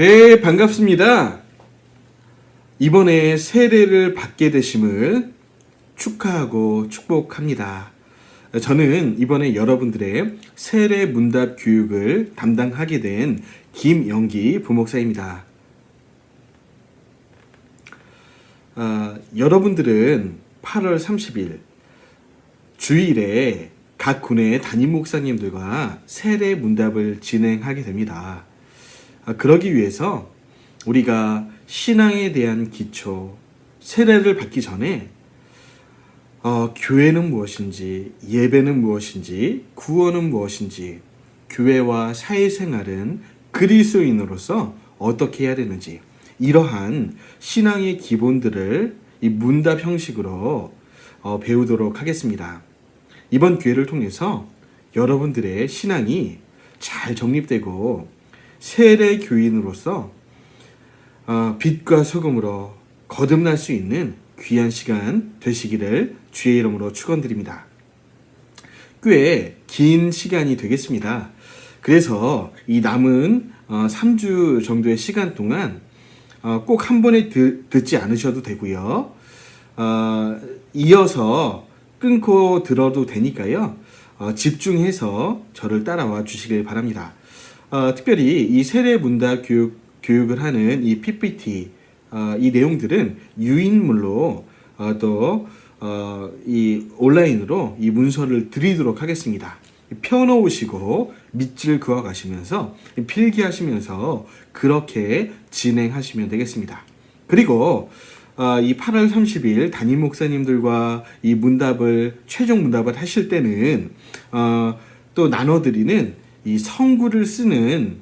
네, 반갑습니다. 이번에 세례를 받게 되심을 축하하고 축복합니다. 저는 이번에 여러분들의 세례 문답 교육을 담당하게 된 김영기 부목사입니다. 여러분들은 8월 30일 주일에 각 군의 담임 목사님들과 세례 문답을 진행하게 됩니다. 그러기 위해서 우리가 신앙에 대한 기초, 세례를 받기 전에 교회는 무엇인지, 예배는 무엇인지, 구원은 무엇인지, 교회와 사회생활은 그리스도인으로서 어떻게 해야 되는지, 이러한 신앙의 기본들을 이 문답 형식으로 배우도록 하겠습니다. 이번 기회를 통해서 여러분들의 신앙이 잘 정립되고 세례 교인으로서 빛과 소금으로 거듭날 수 있는 귀한 시간 되시기를 주의 이름으로 축원드립니다. 꽤 긴 시간이 되겠습니다. 그래서 이 남은 3주 정도의 시간 동안 꼭 한 번에 듣지 않으셔도 되고요. 이어서 끊고 들어도 되니까요. 집중해서 저를 따라와 주시길 바랍니다. 특별히 이 세례 문답 교육을 하는 이 PPT, 이 내용들은 유인물로 또 이 온라인으로 이 문서를 드리도록 하겠습니다. 펴놓으시고 밑줄 그어 가시면서 필기하시면서 그렇게 진행하시면 되겠습니다. 그리고 이 8월 30일 담임 목사님들과 이 최종 문답을 하실 때는 또 나눠드리는 이 성구를 쓰는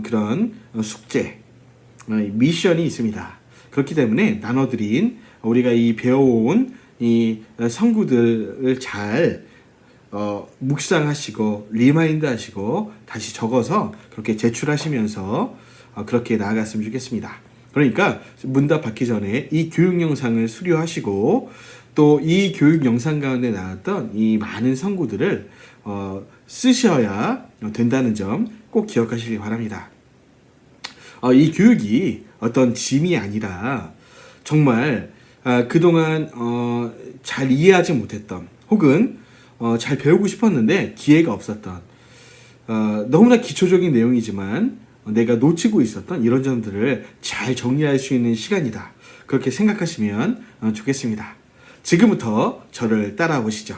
그런 숙제, 미션이 있습니다. 그렇기 때문에 나눠드린 우리가 이 배워온 이 성구들을 잘 묵상하시고 리마인드 하시고 다시 적어서 그렇게 제출하시면서 그렇게 나아갔으면 좋겠습니다. 그러니까 문답 받기 전에 이 교육 영상을 수료하시고 또 이 교육 영상 가운데 나왔던 이 많은 성구들을 쓰셔야 된다는 점 꼭 기억하시기 바랍니다. 이 교육이 어떤 짐이 아니라 정말 그동안 잘 이해하지 못했던 혹은 잘 배우고 싶었는데 기회가 없었던 너무나 기초적인 내용이지만 내가 놓치고 있었던 이런 점들을 잘 정리할 수 있는 시간이다. 그렇게 생각하시면 좋겠습니다. 지금부터 저를 따라오시죠.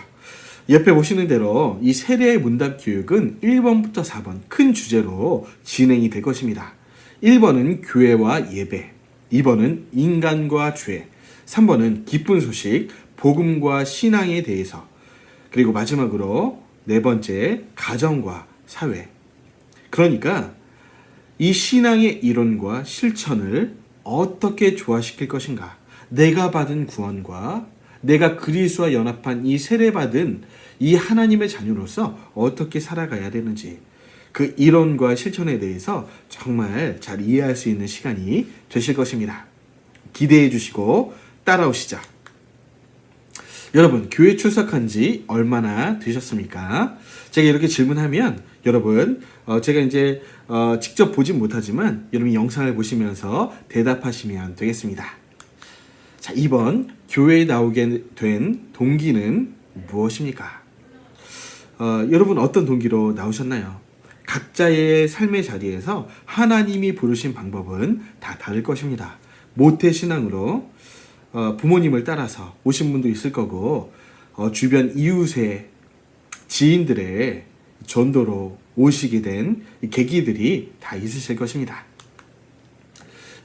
옆에 보시는 대로 이 세례 문답 교육은 1번부터 4번 큰 주제로 진행이 될 것입니다. 1번은 교회와 예배, 2번은 인간과 죄, 3번은 기쁜 소식, 복음과 신앙에 대해서, 그리고 마지막으로 네 번째 가정과 사회. 그러니까 이 신앙의 이론과 실천을 어떻게 조화시킬 것인가, 내가 받은 구원과 내가 그리스도와 연합한 이 세례받은 이 하나님의 자녀로서 어떻게 살아가야 되는지 그 이론과 실천에 대해서 정말 잘 이해할 수 있는 시간이 되실 것입니다. 기대해 주시고 따라오시죠. 여러분, 교회 출석한 지 얼마나 되셨습니까? 제가 이렇게 질문하면 여러분, 제가 이제 직접 보진 못하지만 여러분이 영상을 보시면서 대답하시면 되겠습니다. 자, 2번 교회에 나오게 된 동기는 무엇입니까? 여러분 어떤 동기로 나오셨나요? 각자의 삶의 자리에서 하나님이 부르신 방법은 다 다를 것입니다. 모태신앙으로 부모님을 따라서 오신 분도 있을 거고 주변 이웃의 지인들의 전도로 오시게 된 계기들이 다 있으실 것입니다.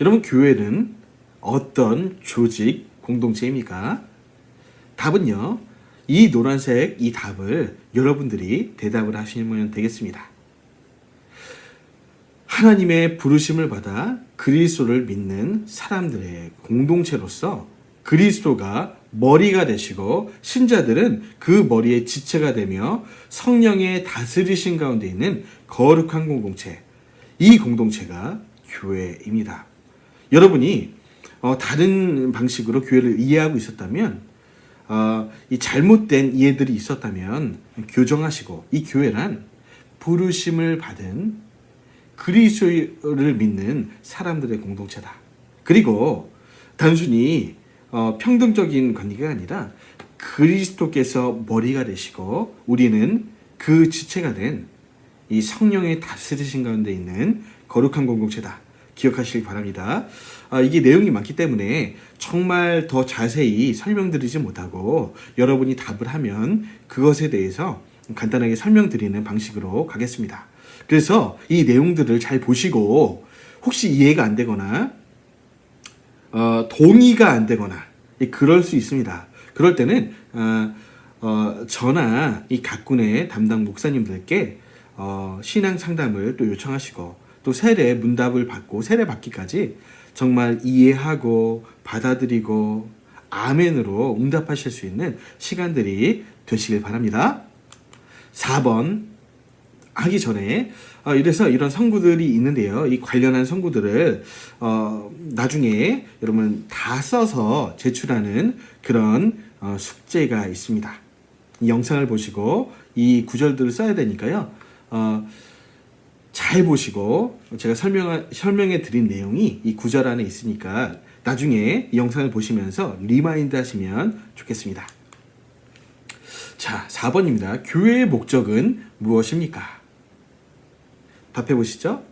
여러분, 교회는 어떤 조직 공동체입니까? 답은요, 이 노란색 이 답을 여러분들이 대답을 하시면 되겠습니다. 하나님의 부르심을 받아 그리스도를 믿는 사람들의 공동체로서 그리스도가 머리가 되시고 신자들은 그 머리의 지체가 되며 성령의 다스리신 가운데 있는 거룩한 공동체, 이 공동체가 교회입니다. 여러분이 다른 방식으로 교회를 이해하고 있었다면 이 잘못된 이해들이 있었다면 교정하시고 이 교회란 부르심을 받은 그리스도를 믿는 사람들의 공동체다. 그리고 단순히 평등적인 관계가 아니라 그리스도께서 머리가 되시고 우리는 그 지체가 된 이 성령의 다스리신 가운데 있는 거룩한 공동체다. 기억하시기 바랍니다. 이게 내용이 많기 때문에 정말 더 자세히 설명드리지 못하고 여러분이 답을 하면 그것에 대해서 간단하게 설명드리는 방식으로 가겠습니다. 그래서 이 내용들을 잘 보시고 혹시 이해가 안 되거나 동의가 안 되거나 그럴 수 있습니다. 그럴 때는 저나 이 각군의 담당 목사님들께 신앙 상담을 또 요청하시고 또 세례 문답을 받고 세례 받기까지 정말 이해하고 받아들이고 아멘으로 응답하실 수 있는 시간들이 되시길 바랍니다. 4번 하기 전에 이래서 이런 성구들이 있는데요. 이 관련한 성구들을 나중에 여러분 다 써서 제출하는 그런 숙제가 있습니다. 이 영상을 보시고 이 구절들을 써야 되니까요. 잘 보시고 제가 설명해 드린 내용이 이 구절 안에 있으니까 나중에 이 영상을 보시면서 리마인드 하시면 좋겠습니다. 자, 4번입니다. 교회의 목적은 무엇입니까? 답해 보시죠.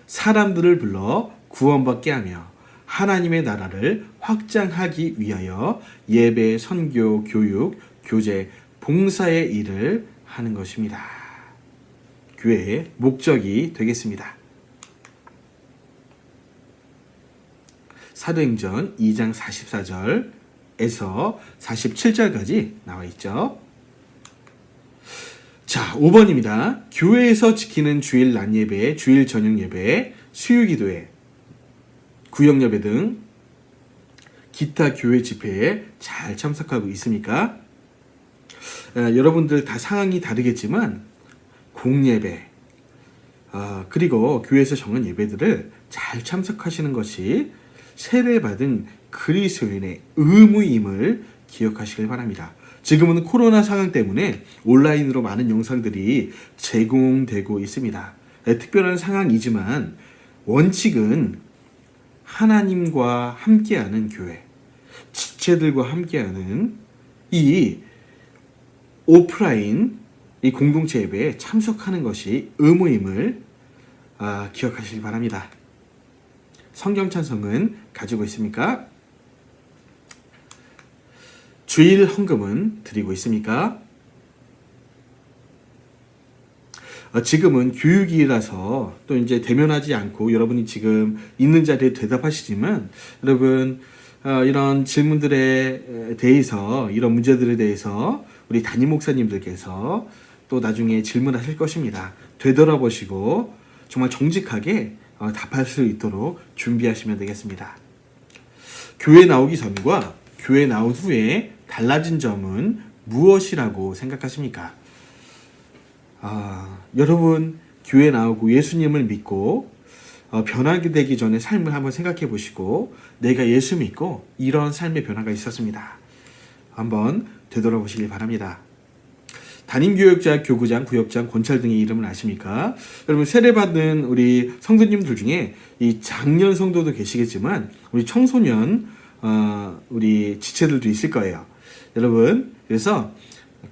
사람들을 불러 구원받게 하며 하나님의 나라를 확장하기 위하여 예배, 선교, 교육, 교제, 봉사의 일을 하는 것입니다. 교회의 목적이 되겠습니다. 사도행전 2장 44절에서 47절까지 나와 있죠. 자, 5번입니다. 교회에서 지키는 주일 낮 예배, 주일 저녁 예배, 수요 기도회, 구역 예배 등 기타 교회 집회에 잘 참석하고 있습니까? 여러분들 다 상황이 다르겠지만 공예배 그리고 교회에서 정한 예배들을 잘 참석하시는 것이 세례받은 그리스도인의 의무임을 기억하시길 바랍니다. 지금은 코로나 상황 때문에 온라인으로 많은 영상들이 제공되고 있습니다. 특별한 상황이지만 원칙은 하나님과 함께하는 교회, 지체들과 함께하는 이 오프라인 이 공동체 예배에 참석하는 것이 의무임을 기억하시기 바랍니다. 성경 찬송은 가지고 있습니까? 주일 헌금은 드리고 있습니까? 지금은 교육이라서 또 이제 대면하지 않고 여러분이 지금 있는 자리에 대답하시지만 여러분 이런 질문들에 대해서 이런 문제들에 대해서 우리 담임 목사님들께서 또 나중에 질문하실 것입니다. 되돌아보시고 정말 정직하게 답할 수 있도록 준비하시면 되겠습니다. 교회 나오기 전과 교회 나온 후에 달라진 점은 무엇이라고 생각하십니까? 여러분 교회 나오고 예수님을 믿고 변하게 되기 전에 삶을 한번 생각해 보시고 내가 예수 믿고 이런 삶의 변화가 있었습니다. 한번 되돌아보시길 바랍니다. 담임교역자, 교구장, 구역장, 권찰 등의 이름을 아십니까? 여러분 세례받은 우리 성도님들 중에 이 장년 성도도 계시겠지만 우리 청소년 우리 지체들도 있을 거예요. 여러분 그래서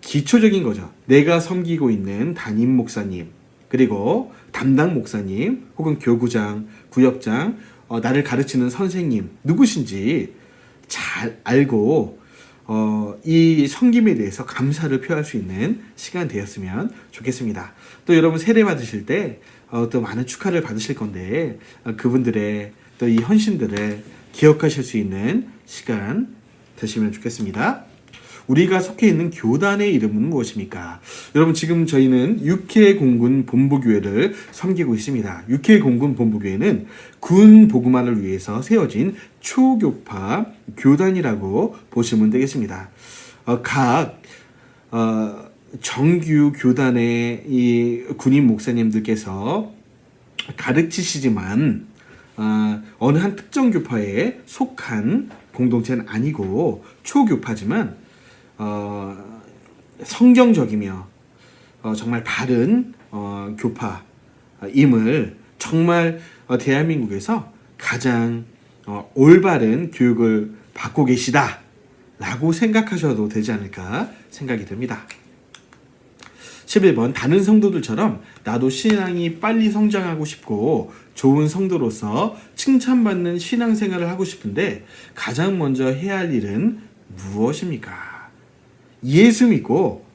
기초적인 거죠. 내가 섬기고 있는 담임 목사님 그리고 담당 목사님 혹은 교구장, 구역장 나를 가르치는 선생님 누구신지 잘 알고 이 섬김에 대해서 감사를 표할 수 있는 시간 되었으면 좋겠습니다. 또 여러분 세례 받으실 때 또 많은 축하를 받으실 건데 그분들의 또 이 헌신들을 기억하실 수 있는 시간 되시면 좋겠습니다. 우리가 속해 있는 교단의 이름은 무엇입니까? 여러분 지금 저희는 육해공군 본부교회를 섬기고 있습니다. 육해공군 본부교회는 군 복음화를 위해서 세워진 초교파 교단이라고 보시면 되겠습니다. 각 정규 교단의 이 군인 목사님들께서 가르치시지만 어느 한 특정 교파에 속한 공동체는 아니고 초교파지만 성경적이며 정말 바른 교파 임을 정말 대한민국에서 가장 올바른 교육을 받고 계시다 라고 생각하셔도 되지 않을까 생각이 듭니다. 11번 다른 성도들처럼 나도 신앙이 빨리 성장하고 싶고 좋은 성도로서 칭찬받는 신앙생활을 하고 싶은데 가장 먼저 해야 할 일은 무엇입니까? 예수 믿고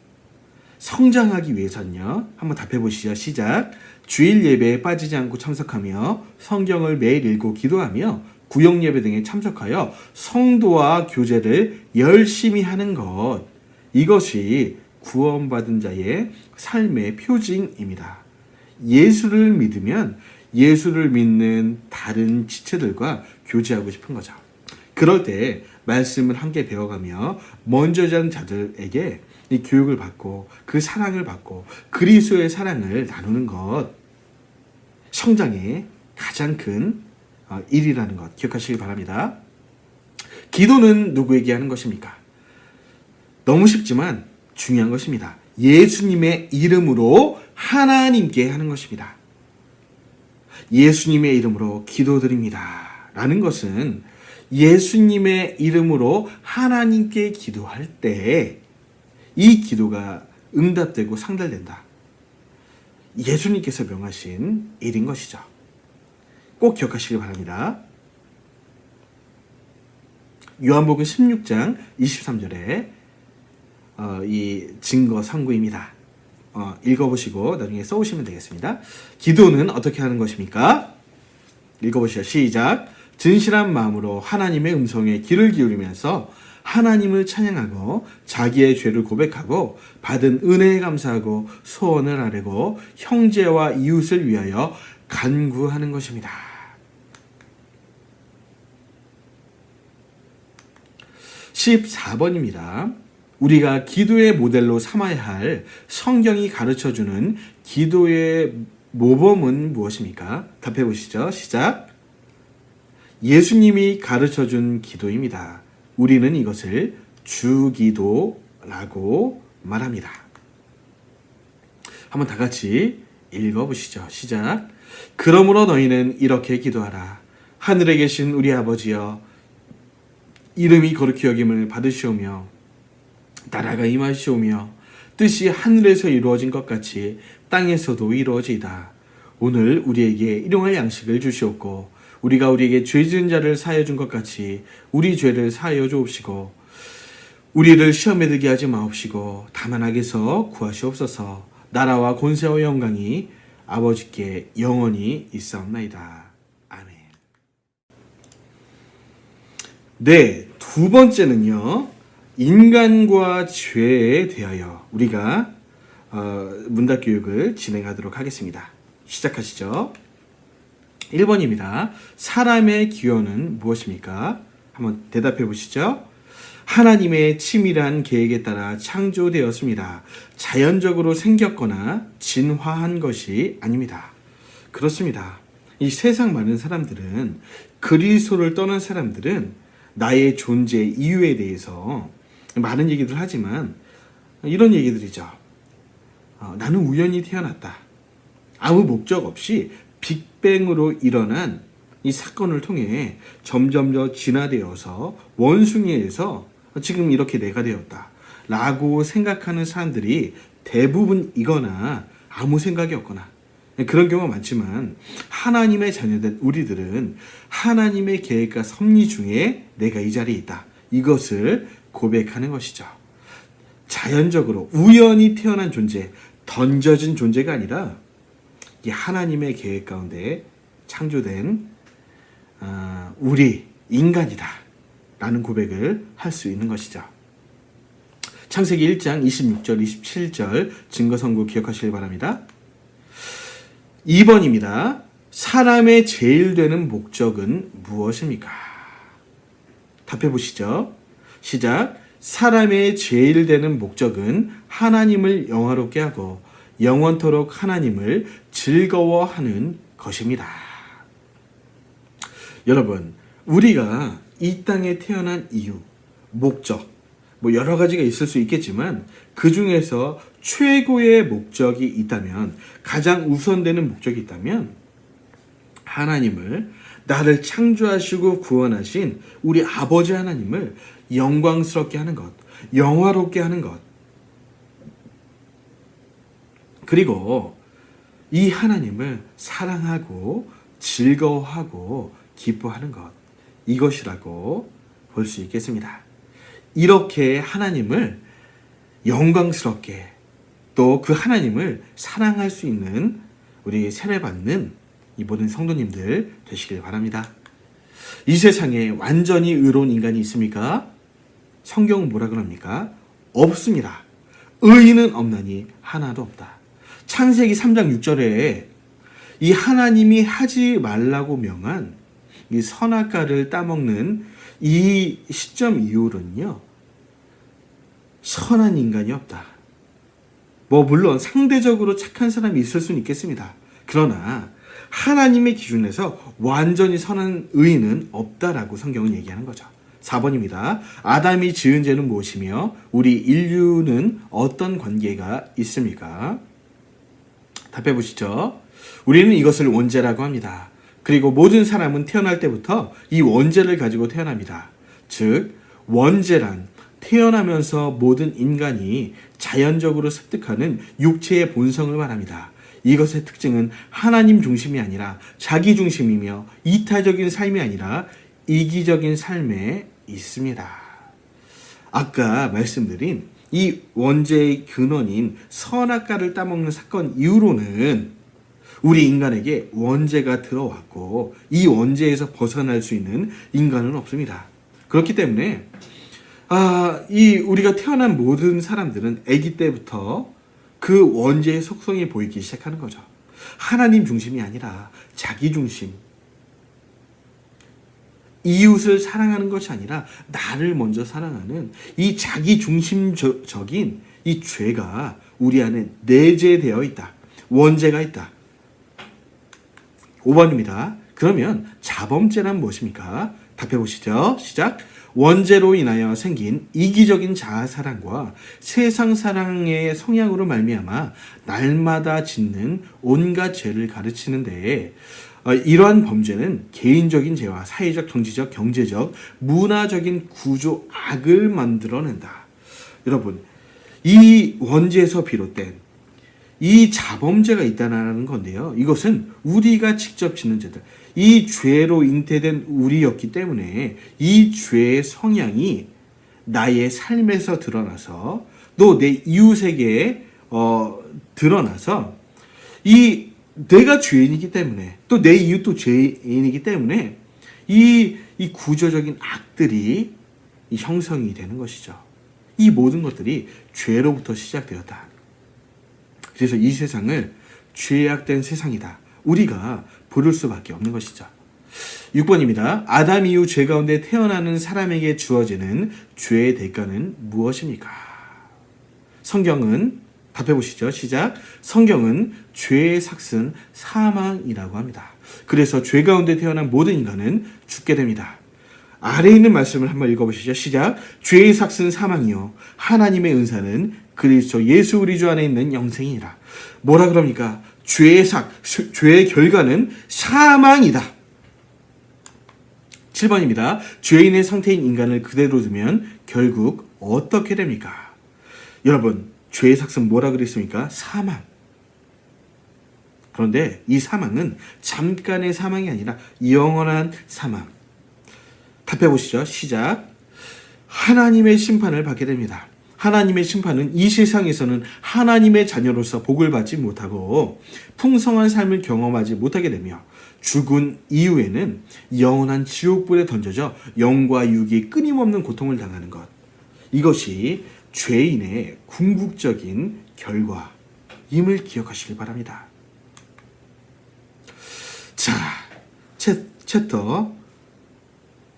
성장하기 위해서는요. 한번 답해 보시죠. 시작. 주일 예배에 빠지지 않고 참석하며 성경을 매일 읽고 기도하며 구역 예배 등에 참석하여 성도와 교제를 열심히 하는 것. 이것이 구원받은 자의 삶의 표징입니다. 예수를 믿으면 예수를 믿는 다른 지체들과 교제하고 싶은 거죠. 그럴 때 말씀을 함께 배워가며 먼저 자는 자들에게 이 교육을 받고 그 사랑을 받고 그리스도의 사랑을 나누는 것, 성장의 가장 큰 일이라는 것 기억하시기 바랍니다. 기도는 누구에게 하는 것입니까? 너무 쉽지만 중요한 것입니다. 예수님의 이름으로 하나님께 하는 것입니다. 예수님의 이름으로 기도드립니다 라는 것은 예수님의 이름으로 하나님께 기도할 때 이 기도가 응답되고 상달된다. 예수님께서 명하신 일인 것이죠. 꼭 기억하시기 바랍니다. 요한복음 16장 23절에 이 증거 선구입니다. 읽어보시고 나중에 써오시면 되겠습니다. 기도는 어떻게 하는 것입니까? 읽어보시죠. 시작. 진실한 마음으로 하나님의 음성에 귀를 기울이면서 하나님을 찬양하고 자기의 죄를 고백하고 받은 은혜에 감사하고 소원을 아뢰고 형제와 이웃을 위하여 간구하는 것입니다. 14번입니다. 우리가 기도의 모델로 삼아야 할 성경이 가르쳐주는 기도의 모범은 무엇입니까? 답해 보시죠. 시작. 예수님이 가르쳐준 기도입니다. 우리는 이것을 주기도라고 말합니다. 한번 다 같이 읽어보시죠. 시작. 그러므로 너희는 이렇게 기도하라. 하늘에 계신 우리 아버지여, 이름이 거룩히 여김을 받으시오며 나라가 임하시오며 뜻이 하늘에서 이루어진 것 같이 땅에서도 이루어지이다. 오늘 우리에게 일용할 양식을 주시옵고 우리가 우리에게 죄 지은 자를 사하여 준 것 같이 우리 죄를 사하여 주옵시고 우리를 시험에 들게 하지 마옵시고 다만 악에서 구하시옵소서. 나라와 권세와 영광이 아버지께 영원히 있사옵나이다. 아멘. 네, 두 번째는요. 인간과 죄에 대하여 우리가 문답교육을 진행하도록 하겠습니다. 시작하시죠. 1번입니다. 사람의 기원은 무엇입니까? 한번 대답해 보시죠. 하나님의 치밀한 계획에 따라 창조되었습니다. 자연적으로 생겼거나 진화한 것이 아닙니다. 그렇습니다. 이 세상 많은 사람들은 그리스도를 떠난 사람들은 나의 존재 이유에 대해서 많은 얘기들 하지만 이런 얘기들이죠. 나는 우연히 태어났다. 아무 목적 없이 빅뱅으로 일어난 이 사건을 통해 점점 더 진화되어서 원숭이에서 지금 이렇게 내가 되었다 라고 생각하는 사람들이 대부분이거나 아무 생각이 없거나 그런 경우가 많지만 하나님의 자녀된 우리들은 하나님의 계획과 섭리 중에 내가 이 자리에 있다. 이것을 고백하는 것이죠. 자연적으로 우연히 태어난 존재, 던져진 존재가 아니라 이 하나님의 계획 가운데 창조된 우리 인간이다 라는 고백을 할 수 있는 것이죠. 창세기 1장 26절 27절 증거선고 기억하시길 바랍니다. 2번입니다. 사람의 제일 되는 목적은 무엇입니까? 답해 보시죠. 시작. 사람의 제일 되는 목적은 하나님을 영화롭게 하고 영원토록 하나님을 즐거워하는 것입니다. 여러분, 우리가 이 땅에 태어난 이유, 목적, 여러 가지가 있을 수 있겠지만 그 중에서 최고의 목적이 있다면, 가장 우선되는 목적이 있다면, 하나님을, 나를 창조하시고 구원하신 우리 아버지 하나님을 영광스럽게 하는 것, 영화롭게 하는 것, 그리고 이 하나님을 사랑하고 즐거워하고 기뻐하는 것, 이것이라고 볼 수 있겠습니다. 이렇게 하나님을 영광스럽게, 또 그 하나님을 사랑할 수 있는 우리 세례받는 이 모든 성도님들 되시길 바랍니다. 이 세상에 완전히 의로운 인간이 있습니까? 성경은 뭐라 그럽니까? 없습니다. 의인은 없나니 하나도 없다. 창세기 3장 6절에 이 하나님이 하지 말라고 명한 이 선악과를 따먹는 이 시점 이후로는요, 선한 인간이 없다. 물론 상대적으로 착한 사람이 있을 수는 있겠습니다. 그러나 하나님의 기준에서 완전히 선한 의인은 없다라고 성경은 얘기하는 거죠. 4번입니다. 아담이 지은 죄는 무엇이며 우리 인류는 어떤 관계가 있습니까? 답해 보시죠. 우리는 이것을 원죄라고 합니다. 그리고 모든 사람은 태어날 때부터 이 원죄를 가지고 태어납니다. 즉, 원죄란 태어나면서 모든 인간이 자연적으로 습득하는 육체의 본성을 말합니다. 이것의 특징은 하나님 중심이 아니라 자기 중심이며 이타적인 삶이 아니라 이기적인 삶에 있습니다. 아까 말씀드린 이 원죄의 근원인 선악과를 따먹는 사건 이후로는 우리 인간에게 원죄가 들어왔고 이 원죄에서 벗어날 수 있는 인간은 없습니다. 그렇기 때문에 우리가 태어난 모든 사람들은 아기 때부터 그 원죄의 속성이 보이기 시작하는 거죠. 하나님 중심이 아니라 자기 중심, 이웃을 사랑하는 것이 아니라 나를 먼저 사랑하는 이 자기 중심적인 이 죄가 우리 안에 내재되어 있다. 원죄가 있다. 5번입니다. 그러면 자범죄란 무엇입니까? 답해 보시죠. 시작. 원죄로 인하여 생긴 이기적인 자아사랑과 세상사랑의 성향으로 말미암아 날마다 짓는 온갖 죄를 가르치는데, 이러한 범죄는 개인적인 죄와 사회적, 정치적, 경제적, 문화적인 구조 악을 만들어낸다. 여러분, 이 원죄에서 비롯된 이 자범죄가 있다는 건데요. 이것은 우리가 직접 짓는 죄들, 이 죄로 잉태된 우리였기 때문에 이 죄의 성향이 나의 삶에서 드러나서 또 내 이웃에게 드러나서 이 내가 죄인이기 때문에 또 내 이웃도 죄인이기 때문에 이 구조적인 악들이 형성이 되는 것이죠. 이 모든 것들이 죄로부터 시작되었다. 그래서 이 세상을 죄악된 세상이다, 우리가 부를 수밖에 없는 것이죠. 6번입니다. 아담 이후 죄 가운데 태어나는 사람에게 주어지는 죄의 대가는 무엇입니까? 성경은 답해 보시죠. 시작. 성경은 죄의 삭은 사망이라고 합니다. 그래서 죄 가운데 태어난 모든 인간은 죽게 됩니다. 아래에 있는 말씀을 한번 읽어보시죠. 시작. 죄의 삭은 사망이요 하나님의 은사는 그리스도 예수 우리 주 안에 있는 영생이라. 뭐라 그럽니까? 죄의 삭, 죄의 결과는 사망이다. 7번입니다. 죄인의 상태인 인간을 그대로 두면 결국 어떻게 됩니까? 여러분, 죄의 삭은 뭐라 그랬습니까? 사망. 그런데 이 사망은 잠깐의 사망이 아니라 영원한 사망. 답해 보시죠. 시작. 하나님의 심판을 받게 됩니다. 하나님의 심판은 이 세상에서는 하나님의 자녀로서 복을 받지 못하고 풍성한 삶을 경험하지 못하게 되며 죽은 이후에는 영원한 지옥불에 던져져 영과 육이 끊임없는 고통을 당하는 것. 이것이 죄인의 궁극적인 결과임을 기억하시길 바랍니다. 자, 챕터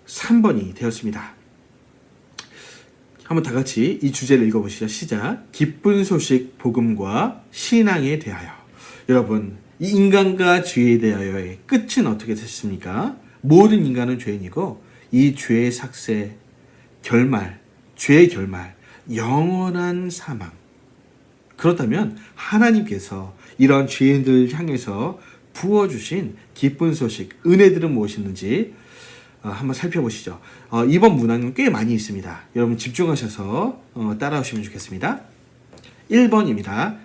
3번이 되었습니다. 한번 다 같이 이 주제를 읽어보시죠. 시작. 기쁜 소식 복음과 신앙에 대하여. 여러분, 이 인간과 죄에 대하여의 끝은 어떻게 됐습니까? 모든 인간은 죄인이고 이 죄의 삭새, 결말, 죄의 결말, 영원한 사망, 그렇다면 하나님께서 이런 죄인들을 향해서 부어주신 기쁜 소식, 은혜들은 무엇이었는지 한번 살펴보시죠. 이번 문항은 꽤 많이 있습니다. 여러분 집중하셔서 따라오시면 좋겠습니다. 1번입니다.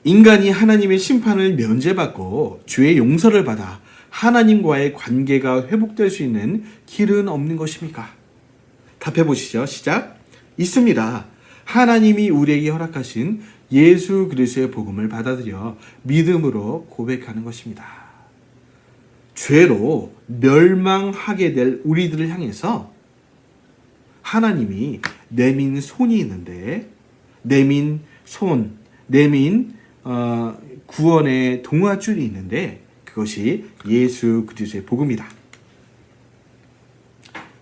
인간이 하나님의 심판을 면제받고 죄의 용서를 받아 하나님과의 관계가 회복될 수 있는 길은 없는 것입니까? 답해 보시죠. 시작. 있습니다. 하나님이 우리에게 허락하신 예수 그리스도의 복음을 받아들여 믿음으로 고백하는 것입니다. 죄로 멸망하게 될 우리들을 향해서 하나님이 내민 손이 있는데, 내민 구원의 동아줄이 있는데 그것이 예수 그리스도의 복음이다.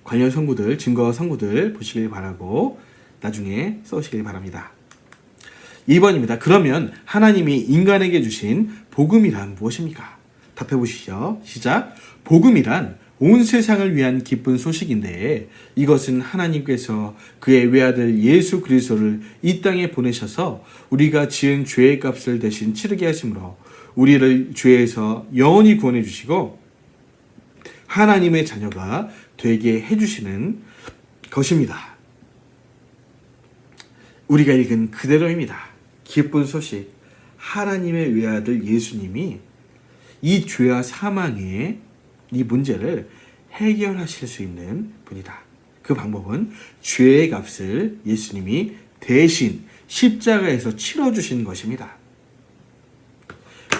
관련 선구들, 증거 선구들 보시길 바라고 나중에 써오시길 바랍니다. 2번입니다. 그러면 하나님이 인간에게 주신 복음이란 무엇입니까? 답해 보시죠. 시작. 복음이란 온 세상을 위한 기쁜 소식인데 이것은 하나님께서 그의 외아들 예수 그리스도를 이 땅에 보내셔서 우리가 지은 죄의 값을 대신 치르게 하심으로 우리를 죄에서 영원히 구원해 주시고 하나님의 자녀가 되게 해주시는 것입니다. 우리가 읽은 그대로입니다. 기쁜 소식, 하나님의 외아들 예수님이 이 죄와 사망의 이 문제를 해결하실 수 있는 분이다. 그 방법은 죄의 값을 예수님이 대신 십자가에서 치러주신 것입니다.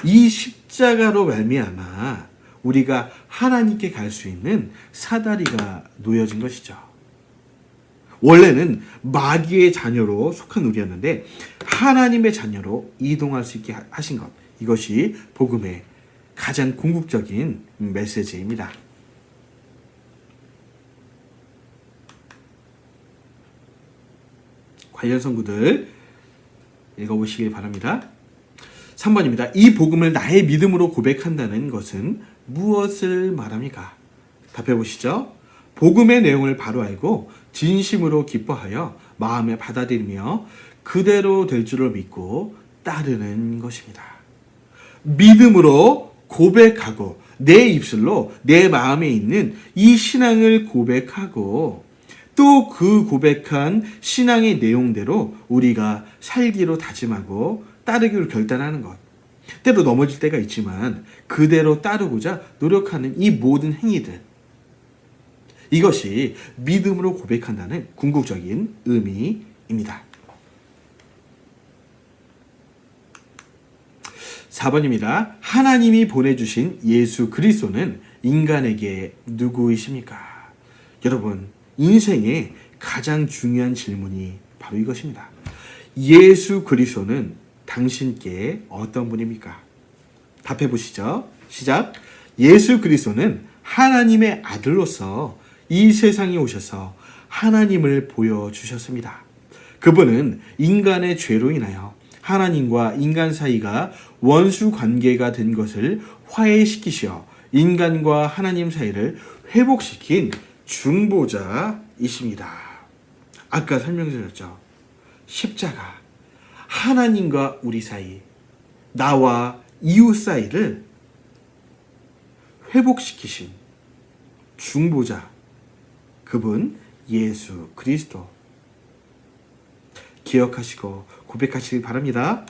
이 십자가로 말미암아 우리가 하나님께 갈 수 있는 사다리가 놓여진 것이죠. 원래는 마귀의 자녀로 속한 우리였는데 하나님의 자녀로 이동할 수 있게 하신 것, 이것이 복음의 가장 궁극적인 메시지입니다. 관련 선구들 읽어보시길 바랍니다. 3번입니다. 이 복음을 나의 믿음으로 고백한다는 것은 무엇을 말합니까? 답해 보시죠. 복음의 내용을 바로 알고 진심으로 기뻐하여 마음에 받아들이며 그대로 될 줄을 믿고 따르는 것입니다. 믿음으로 고백하고 내 입술로 내 마음에 있는 이 신앙을 고백하고 또 그 고백한 신앙의 내용대로 우리가 살기로 다짐하고 따르기로 결단하는 것. 때로 넘어질 때가 있지만 그대로 따르고자 노력하는 이 모든 행위들, 이것이 믿음으로 고백한다는 궁극적인 의미입니다. 4번입니다. 하나님이 보내주신 예수 그리스도는 인간에게 누구이십니까? 여러분, 인생의 가장 중요한 질문이 바로 이것입니다. 예수 그리스도는 당신께 어떤 분입니까? 답해 보시죠. 시작. 예수 그리스도는 하나님의 아들로서 이 세상에 오셔서 하나님을 보여주셨습니다. 그분은 인간의 죄로 인하여 하나님과 인간 사이가 원수 관계가 된 것을 화해시키시어 인간과 하나님 사이를 회복시킨 중보자이십니다. 아까 설명드렸죠. 십자가, 하나님과 우리 사이, 나와 이웃 사이를 회복시키신 중보자, 그분 예수 그리스도. 기억하시고 고백하시기 바랍니다.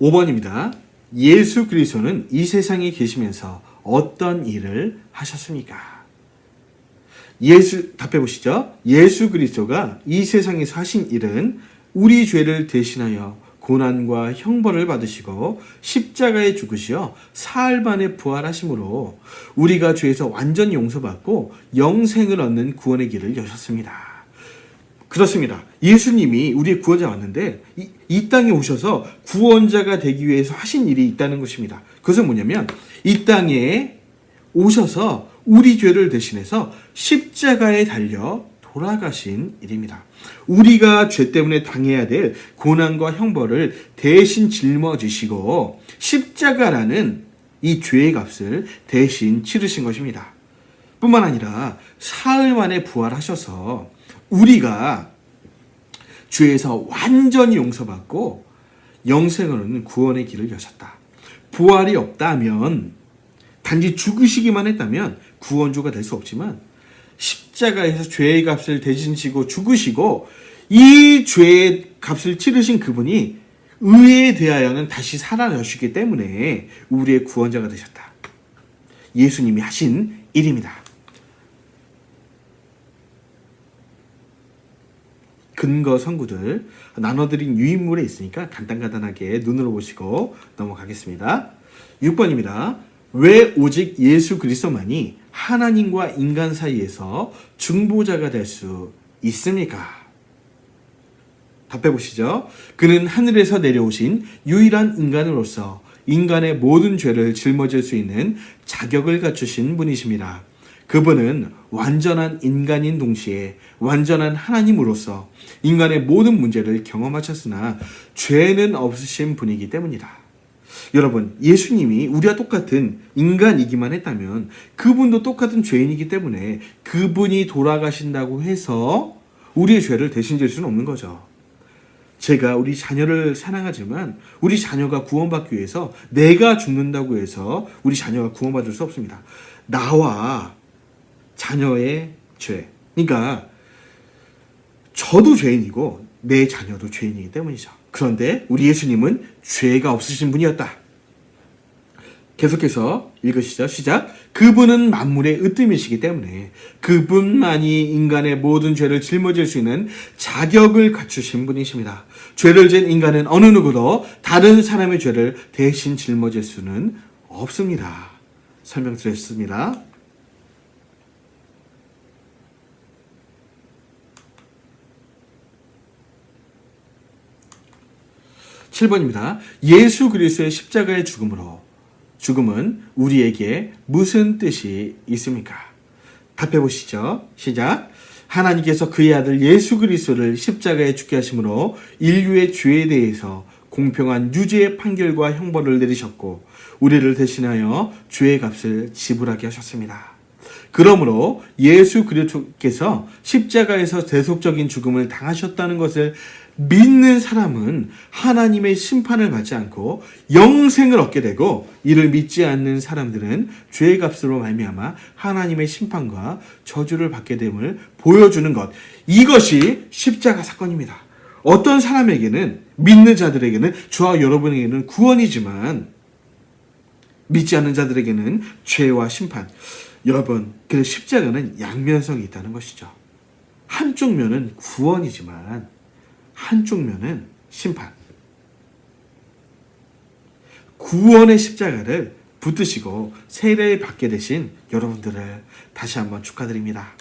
(5번입니다) 예수 그리스도는 이 세상에 계시면서 어떤 일을 하셨습니까? 답해 보시죠. 예수 그리스도가 이 세상에서 하신 일은 우리 죄를 대신하여 고난과 형벌을 받으시고 십자가에 죽으시어 사흘 만에 부활하심으로 우리가 죄에서 완전히 용서받고 영생을 얻는 구원의 길을 여셨습니다. 그렇습니다. 예수님이 우리의 구원자 왔는데 이 땅에 오셔서 구원자가 되기 위해서 하신 일이 있다는 것입니다. 그것은 뭐냐면 이 땅에 오셔서 우리 죄를 대신해서 십자가에 달려 돌아가신 일입니다. 우리가 죄 때문에 당해야 될 고난과 형벌을 대신 짊어지시고 십자가라는 이 죄의 값을 대신 치르신 것입니다. 뿐만 아니라 사흘 만에 부활하셔서 우리가 죄에서 완전히 용서받고 영생으로는 구원의 길을 여셨다. 부활이 없다면, 단지 죽으시기만 했다면 구원주가 될 수 없지만, 십자가에서 죄의 값을 대신 지고 죽으시고 이 죄의 값을 치르신 그분이 의에 대하여는 다시 살아나시기 때문에 우리의 구원자가 되셨다. 예수님이 하신 일입니다. 근거 선구들 나눠드린 유인물에 있으니까 간단하게 눈으로 보시고 넘어가겠습니다. 6번입니다. 왜 오직 예수 그리스도만이 하나님과 인간 사이에서 중보자가 될 수 있습니까? 답해 보시죠. 그는 하늘에서 내려오신 유일한 인간으로서 인간의 모든 죄를 짊어질 수 있는 자격을 갖추신 분이십니다. 그분은 완전한 인간인 동시에 완전한 하나님으로서 인간의 모든 문제를 경험하셨으나 죄는 없으신 분이기 때문이다. 여러분, 예수님이 우리와 똑같은 인간이기만 했다면 그분도 똑같은 죄인이기 때문에 그분이 돌아가신다고 해서 우리의 죄를 대신 질 수는 없는 거죠. 제가 우리 자녀를 사랑하지만 우리 자녀가 구원받기 위해서 내가 죽는다고 해서 우리 자녀가 구원받을 수 없습니다. 나와 자녀의 죄. 그러니까 저도 죄인이고 내 자녀도 죄인이기 때문이죠. 그런데 우리 예수님은 죄가 없으신 분이었다. 계속해서 읽으시죠. 시작. 그분은 만물의 으뜸이시기 때문에 그분만이 인간의 모든 죄를 짊어질 수 있는 자격을 갖추신 분이십니다. 죄를 지은 인간은 어느 누구도 다른 사람의 죄를 대신 짊어질 수는 없습니다. 설명드렸습니다. 7번입니다. 예수 그리스도의 십자가의 죽음은 우리에게 무슨 뜻이 있습니까? 답해 보시죠. 시작. 하나님께서 그의 아들 예수 그리스도를 십자가에 죽게 하심으로 인류의 죄에 대해서 공평한 유죄의 판결과 형벌을 내리셨고 우리를 대신하여 죄의 값을 지불하게 하셨습니다. 그러므로 예수 그리스도께서 십자가에서 대속적인 죽음을 당하셨다는 것을 믿는 사람은 하나님의 심판을 받지 않고 영생을 얻게 되고, 이를 믿지 않는 사람들은 죄의 값으로 말미암아 하나님의 심판과 저주를 받게 됨을 보여주는 것, 이것이 십자가 사건입니다. 어떤 사람에게는, 믿는 자들에게는, 저와 여러분에게는 구원이지만 믿지 않는 자들에게는 죄와 심판. 여러분, 그 십자가는 양면성이 있다는 것이죠. 한쪽 면은 구원이지만 한쪽 면은 심판. 구원의 십자가를 붙드시고 세례를 받게 되신 여러분들을 다시 한번 축하드립니다.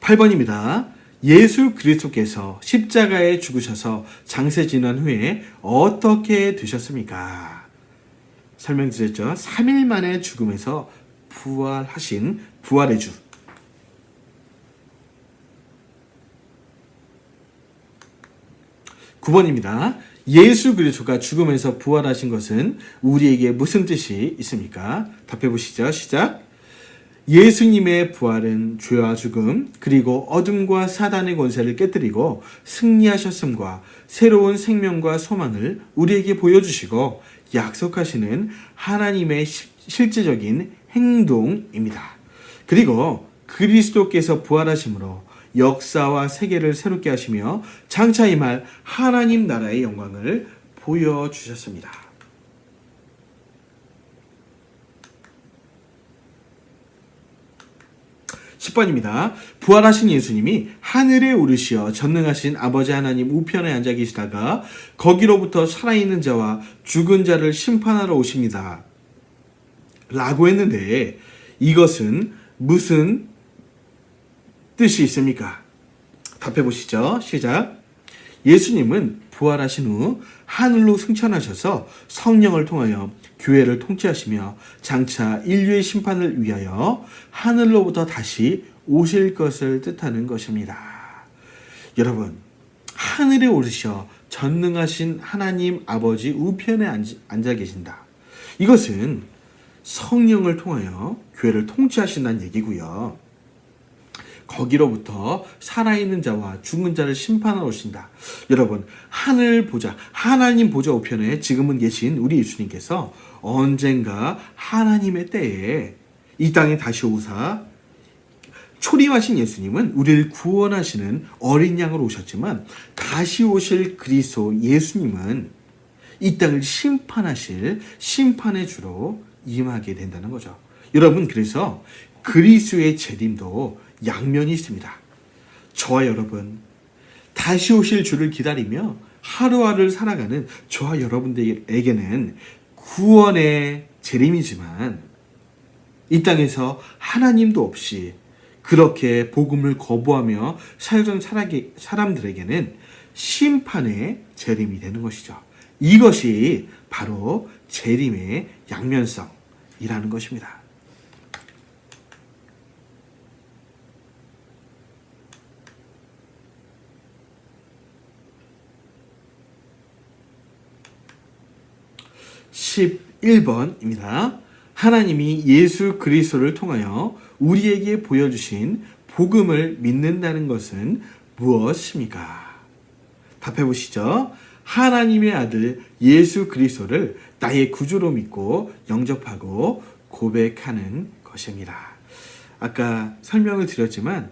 8번입니다. 예수 그리스도께서 십자가에 죽으셔서 장세 지난 후에 어떻게 되셨습니까? 설명드렸죠. 3일 만에 죽음에서 부활하신 부활의 주. 9번입니다. 예수 그리스도가 죽음에서 부활하신 것은 우리에게 무슨 뜻이 있습니까? 답해 보시죠. 시작. 예수님의 부활은 죄와 죽음 그리고 어둠과 사단의 권세를 깨뜨리고 승리하셨음과 새로운 생명과 소망을 우리에게 보여주시고 약속하시는 하나님의 실제적인 행동입니다. 그리고 그리스도께서 부활하심으로 역사와 세계를 새롭게 하시며 장차 임할 하나님 나라의 영광을 보여주셨습니다. 10번입니다. 부활하신 예수님이 하늘에 오르시어 전능하신 아버지 하나님 우편에 앉아 계시다가 거기로부터 살아있는 자와 죽은 자를 심판하러 오십니다. 라고 했는데 이것은 무슨 뜻이 있습니까? 답해 보시죠. 시작. 예수님은 부활하신 후 하늘로 승천하셔서 성령을 통하여 교회를 통치하시며 장차 인류의 심판을 위하여 하늘로부터 다시 오실 것을 뜻하는 것입니다. 여러분, 하늘에 오르셔 전능하신 하나님 아버지 우편에 앉아 계신다. 이것은 성령을 통하여 교회를 통치하신다는 얘기고요. 거기로부터 살아있는 자와 죽은 자를 심판하러 오신다. 여러분, 하늘 보좌, 하나님 보좌 우편에 지금은 계신 우리 예수님께서 언젠가 하나님의 때에 이 땅에 다시 오사 초림하신 예수님은 우리를 구원하시는 어린 양으로 오셨지만 다시 오실 그리스도 예수님은 이 땅을 심판하실 심판의 주로 임하게 된다는 거죠. 여러분, 그래서 그리스도의 재림도 양면이 있습니다. 저와 여러분, 다시 오실 주를 기다리며 하루하루를 살아가는 저와 여러분들에게는 구원의 재림이지만 이 땅에서 하나님도 없이 그렇게 복음을 거부하며 살던 사람들에게는 심판의 재림이 되는 것이죠. 이것이 바로 재림의 양면성이라는 것입니다. (11번입니다) 하나님이 예수 그리스도를 통하여 우리에게 보여주신 복음을 믿는다는 것은 무엇입니까? 답해 보시죠. 하나님의 아들 예수 그리스도를 나의 구주로 믿고 영접하고 고백하는 것입니다. 아까 설명을 드렸지만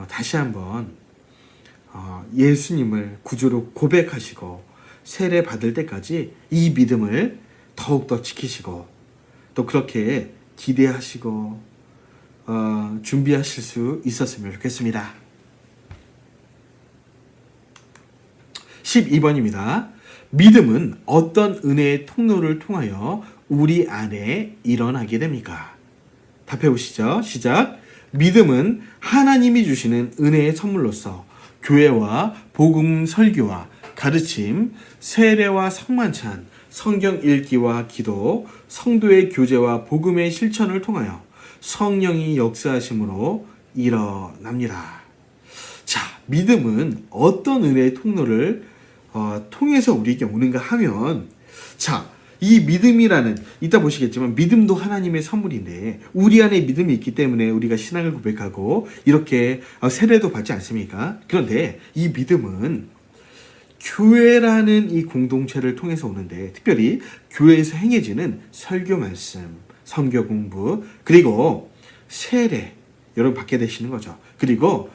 다시 한번 예수님을 구주로 고백하시고 세례 받을 때까지 이 믿음을 더욱더 지키시고 또 그렇게 기대하시고 준비하실 수 있었으면 좋겠습니다. 12번입니다. 믿음은 어떤 은혜의 통로를 통하여 우리 안에 일어나게 됩니까? 답해 보시죠. 시작. 믿음은 하나님이 주시는 은혜의 선물로서 교회와 복음 설교와 가르침, 세례와 성만찬, 성경 읽기와 기도, 성도의 교제와 복음의 실천을 통하여 성령이 역사하심으로 일어납니다. 자, 믿음은 어떤 은혜의 통로를 통해서 우리에게 오는가 하면, 자, 이 믿음이라는, 이따 보시겠지만 믿음도 하나님의 선물인데 우리 안에 믿음이 있기 때문에 우리가 신앙을 고백하고 이렇게 세례도 받지 않습니까? 그런데 이 믿음은 교회라는 이 공동체를 통해서 오는데, 특별히 교회에서 행해지는 설교 말씀, 선교 공부, 그리고 세례, 여러분 받게 되시는 거죠. 그리고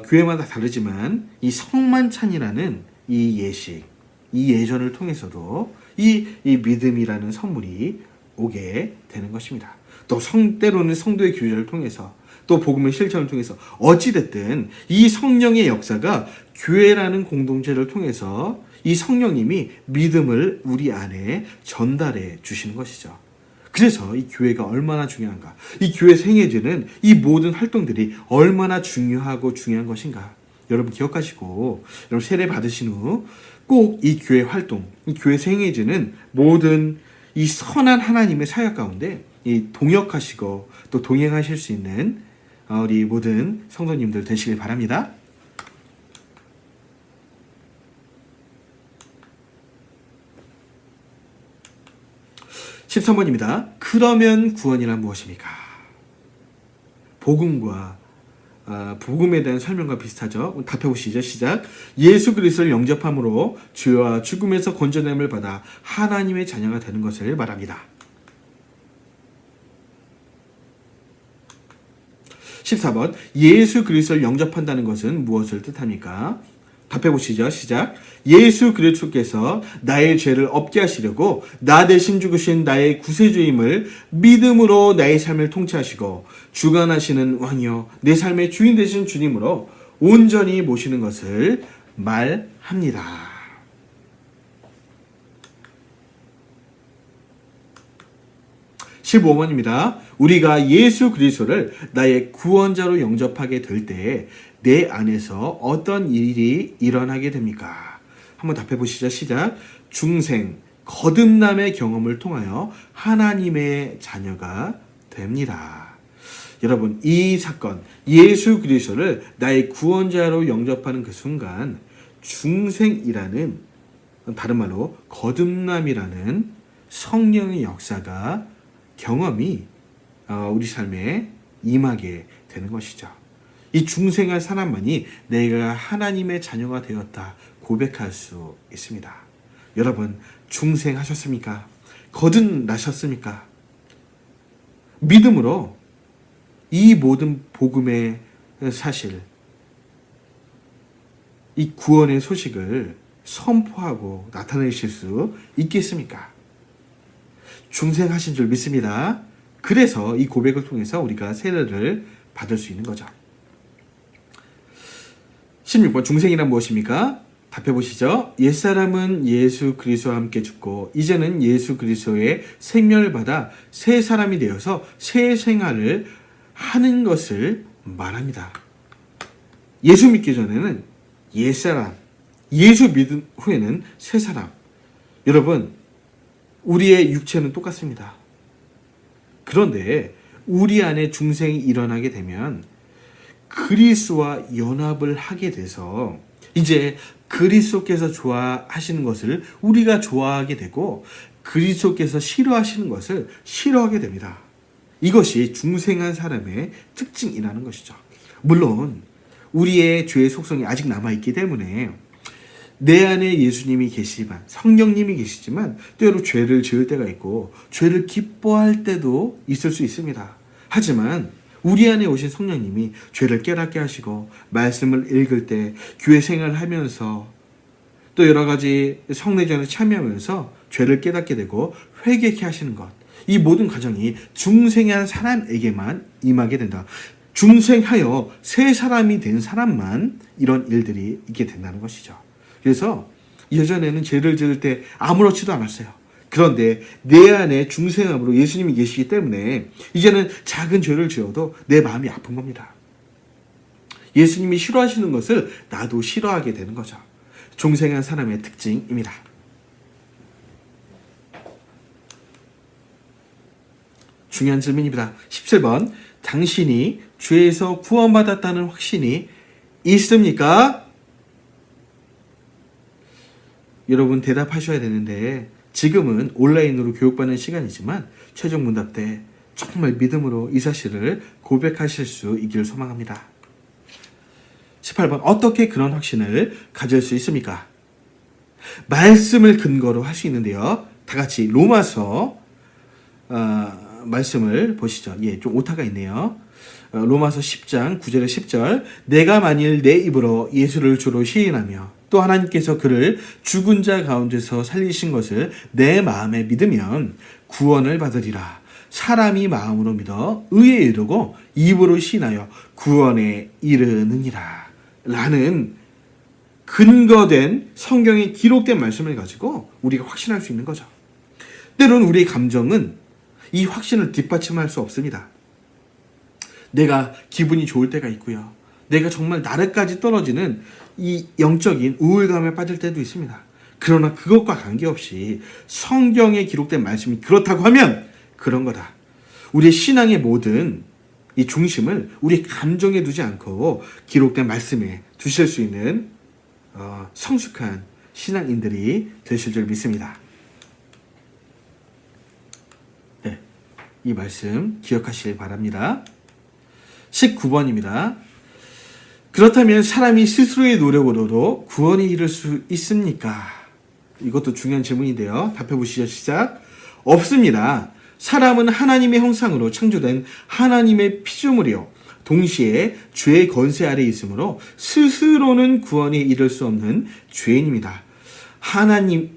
교회마다 다르지만 이 성만찬이라는 이 예식, 이 예전을 통해서도 이 믿음이라는 선물이 오게 되는 것입니다. 또 때로는 성도의 교제를 통해서, 또 복음의 실천을 통해서, 어찌됐든 이 성령의 역사가 교회라는 공동체를 통해서 이 성령님이 믿음을 우리 안에 전달해 주시는 것이죠. 그래서 이 교회가 얼마나 중요한가, 이 교회에서 행해지는 이 모든 활동들이 얼마나 중요하고 중요한 것인가, 여러분 기억하시고, 여러분 세례 받으신 후 꼭 이 교회 활동, 이 교회에서 행해지는 모든 이 선한 하나님의 사역 가운데 이 동역하시고 또 동행하실 수 있는 우리 모든 성도님들 되시길 바랍니다. (13번입니다) 그러면 구원이란 무엇입니까? 복음에 대한 설명과 비슷하죠. 답해 보시죠. 시작. 예수 그리스도를 영접함으로 죄와 죽음에서 건져냄을 받아 하나님의 자녀가 되는 것을 말합니다. 14번. 예수 그리스도를 영접한다는 것은 무엇을 뜻합니까? 답해 보시죠. 시작. 예수 그리스도께서 나의 죄를 없게 하시려고 나 대신 죽으신 나의 구세주임을 믿음으로 나의 삶을 통치하시고 주관하시는 왕이요 내 삶의 주인 되신 주님으로 온전히 모시는 것을 말합니다. 15번입니다. 우리가 예수 그리스도를 나의 구원자로 영접하게 될 때에 내 안에서 어떤 일이 일어나게 됩니까? 한번 답해 보시죠. 시작. 중생, 거듭남의 경험을 통하여 하나님의 자녀가 됩니다. 여러분, 이 사건, 예수 그리스도를 나의 구원자로 영접하는 그 순간 중생이라는, 다른 말로 거듭남이라는 성령의 역사가 경험이 우리 삶에 임하게 되는 것이죠. 이 중생할 사람만이 내가 하나님의 자녀가 되었다 고백할 수 있습니다. 여러분, 중생하셨습니까? 거듭나셨습니까? 믿음으로 이 모든 복음의 사실, 이 구원의 소식을 선포하고 나타내실 수 있겠습니까? 중생하신 줄 믿습니다. 그래서 이 고백을 통해서 우리가 세례를 받을 수 있는 거죠. 16번, 중생이란 무엇입니까? 답해 보시죠. 옛사람은 예수 그리스도와 함께 죽고 이제는 예수 그리스도의 생명을 받아 새 사람이 되어서 새 생활을 하는 것을 말합니다. 예수 믿기 전에는 옛사람, 예수 믿은 후에는 새 사람. 여러분, 우리의 육체는 똑같습니다. 그런데 우리 안에 중생이 일어나게 되면 그리스도와 연합을 하게 돼서 이제 그리스도께서 좋아하시는 것을 우리가 좋아하게 되고 그리스도께서 싫어하시는 것을 싫어하게 됩니다. 이것이 중생한 사람의 특징이라는 것이죠. 물론 우리의 죄의 속성이 아직 남아있기 때문에 내 안에 예수님이 계시지만, 성령님이 계시지만 때로 죄를 지을 때가 있고 죄를 기뻐할 때도 있을 수 있습니다. 하지만 우리 안에 오신 성령님이 죄를 깨닫게 하시고 말씀을 읽을 때 교회 생활을 하면서 또 여러 가지 성례전에 참여하면서 죄를 깨닫게 되고 회개케 하시는 것, 이 모든 과정이 중생한 사람에게만 임하게 된다. 중생하여 새 사람이 된 사람만 이런 일들이 있게 된다는 것이죠. 그래서 예전에는 죄를 지을 때 아무렇지도 않았어요. 그런데 내 안에 중생함으로 예수님이 계시기 때문에 이제는 작은 죄를 지어도 내 마음이 아픈 겁니다. 예수님이 싫어하시는 것을 나도 싫어하게 되는 거죠. 중생한 사람의 특징입니다. 중요한 질문입니다. 17번, 당신이 죄에서 구원받았다는 확신이 있습니까? 여러분 대답하셔야 되는데 지금은 온라인으로 교육받는 시간이지만 최종 문답 때 정말 믿음으로 이 사실을 고백하실 수 있기를 소망합니다. 18번, 어떻게 그런 확신을 가질 수 있습니까? 말씀을 근거로 할 수 있는데요. 다 같이 로마서 말씀을 보시죠. 좀 오타가 있네요. 로마서 10장 9절에 10절, 내가 만일 내 입으로 예수를 주로 시인하며 또 하나님께서 그를 죽은 자 가운데서 살리신 것을 내 마음에 믿으면 구원을 받으리라. 사람이 마음으로 믿어 의에 이르고 입으로 시인하여 구원에 이르느니라. 라는 근거된 성경에 기록된 말씀을 가지고 우리가 확신할 수 있는 거죠. 때로는 우리의 감정은 이 확신을 뒷받침할 수 없습니다. 내가 기분이 좋을 때가 있고요. 내가 정말 나래까지 떨어지는 이 영적인 우울감에 빠질 때도 있습니다. 그러나 그것과 관계없이 성경에 기록된 말씀이 그렇다고 하면 그런 거다. 우리의 신앙의 모든 이 중심을 우리 감정에 두지 않고 기록된 말씀에 두실 수 있는 성숙한 신앙인들이 되실 줄 믿습니다. 네, 이 말씀 기억하시길 바랍니다. 19번입니다. 그렇다면 사람이 스스로의 노력으로도 구원에 이를 수 있습니까? 이것도 중요한 질문인데요. 답해 보시죠. 시작. 없습니다. 사람은 하나님의 형상으로 창조된 하나님의 피조물이요 동시에 죄의 권세 아래 있으므로 스스로는 구원에 이를 수 없는 죄인입니다.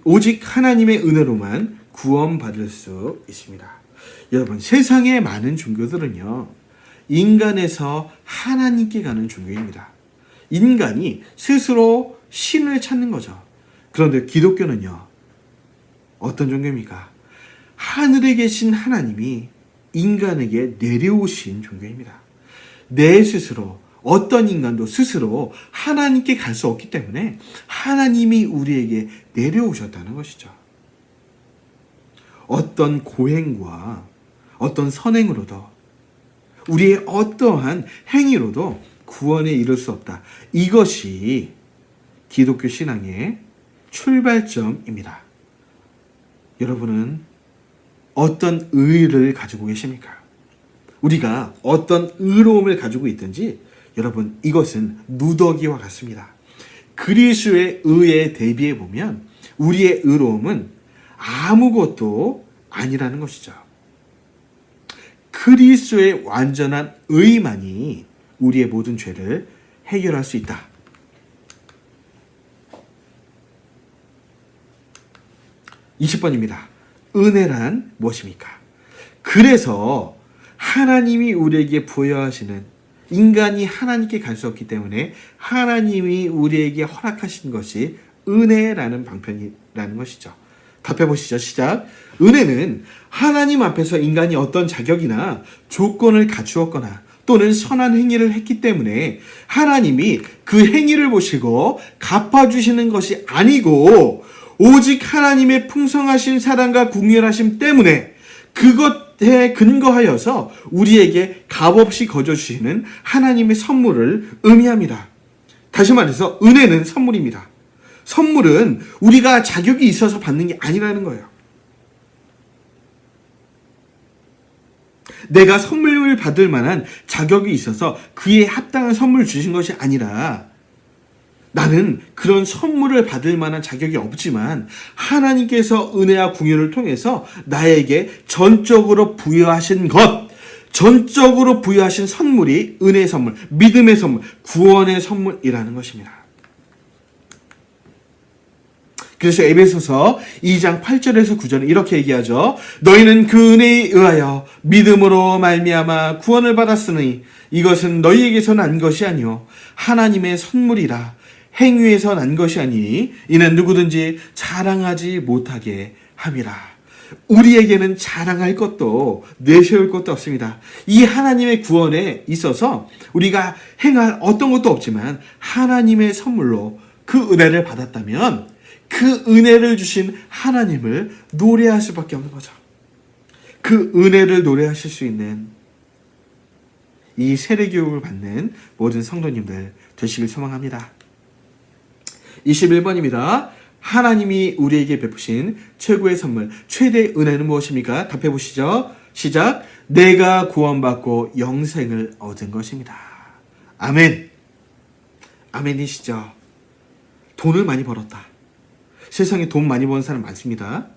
오직 하나님의 은혜로만 구원받을 수 있습니다. 여러분, 세상의 많은 종교들은요, 인간에서 하나님께 가는 종교입니다. 인간이 스스로 신을 찾는 거죠. 그런데 기독교는요, 어떤 종교입니까? 하늘에 계신 하나님이 인간에게 내려오신 종교입니다. 내 스스로, 어떤 인간도 스스로 하나님께 갈 수 없기 때문에 하나님이 우리에게 내려오셨다는 것이죠. 어떤 고행과 어떤 선행으로도 우리의 어떠한 행위로도 구원에 이를 수 없다. 이것이 기독교 신앙의 출발점입니다. 여러분은 어떤 의의를 가지고 계십니까? 우리가 어떤 의로움을 가지고 있든지 여러분 이것은 누더기와 같습니다. 그리스도의 의에 대비해 보면 우리의 의로움은 아무것도 아니라는 것이죠. 그리스도의 완전한 의만이 우리의 모든 죄를 해결할 수 있다. 20번입니다. 은혜란 무엇입니까? 그래서 하나님이 우리에게 부여하시는, 인간이 하나님께 갈 수 없기 때문에 하나님이 우리에게 허락하신 것이 은혜라는 방편이라는 것이죠. 답해 보시죠. 시작. 은혜는 하나님 앞에서 인간이 어떤 자격이나 조건을 갖추었거나 또는 선한 행위를 했기 때문에 하나님이 그 행위를 보시고 갚아주시는 것이 아니고 오직 하나님의 풍성하신 사랑과 궁휼하심 때문에 그것에 근거하여서 우리에게 값없이 거저주시는 하나님의 선물을 의미합니다. 다시 말해서 은혜는 선물입니다. 선물은 우리가 자격이 있어서 받는 게 아니라는 거예요. 내가 선물을 받을 만한 자격이 있어서 그에 합당한 선물을 주신 것이 아니라 나는 그런 선물을 받을 만한 자격이 없지만 하나님께서 은혜와 궁휼을 통해서 나에게 전적으로 부여하신 것, 전적으로 부여하신 선물이 은혜의 선물, 믿음의 선물, 구원의 선물이라는 것입니다. 그래서 에베소서 2장 8절에서 9절은 이렇게 얘기하죠. 너희는 그 은혜에 의하여 믿음으로 말미암아 구원을 받았으니 이것은 너희에게서 난 것이 아니요 하나님의 선물이라. 행위에서 난 것이 아니니 이는 누구든지 자랑하지 못하게 함이라. 우리에게는 자랑할 것도 내세울 것도 없습니다. 이 하나님의 구원에 있어서 우리가 행할 어떤 것도 없지만 하나님의 선물로 그 은혜를 받았다면 그 은혜를 주신 하나님을 노래할 수밖에 없는 거죠. 그 은혜를 노래하실 수 있는 이 세례교육을 받는 모든 성도님들 되시길 소망합니다. 21번입니다. 하나님이 우리에게 베푸신 최고의 선물, 최대의 은혜는 무엇입니까? 답해 보시죠. 시작. 내가 구원받고 영생을 얻은 것입니다. 아멘. 아멘이시죠? 돈을 많이 벌었다. 세상에 돈 많이 버는 사람 많습니다.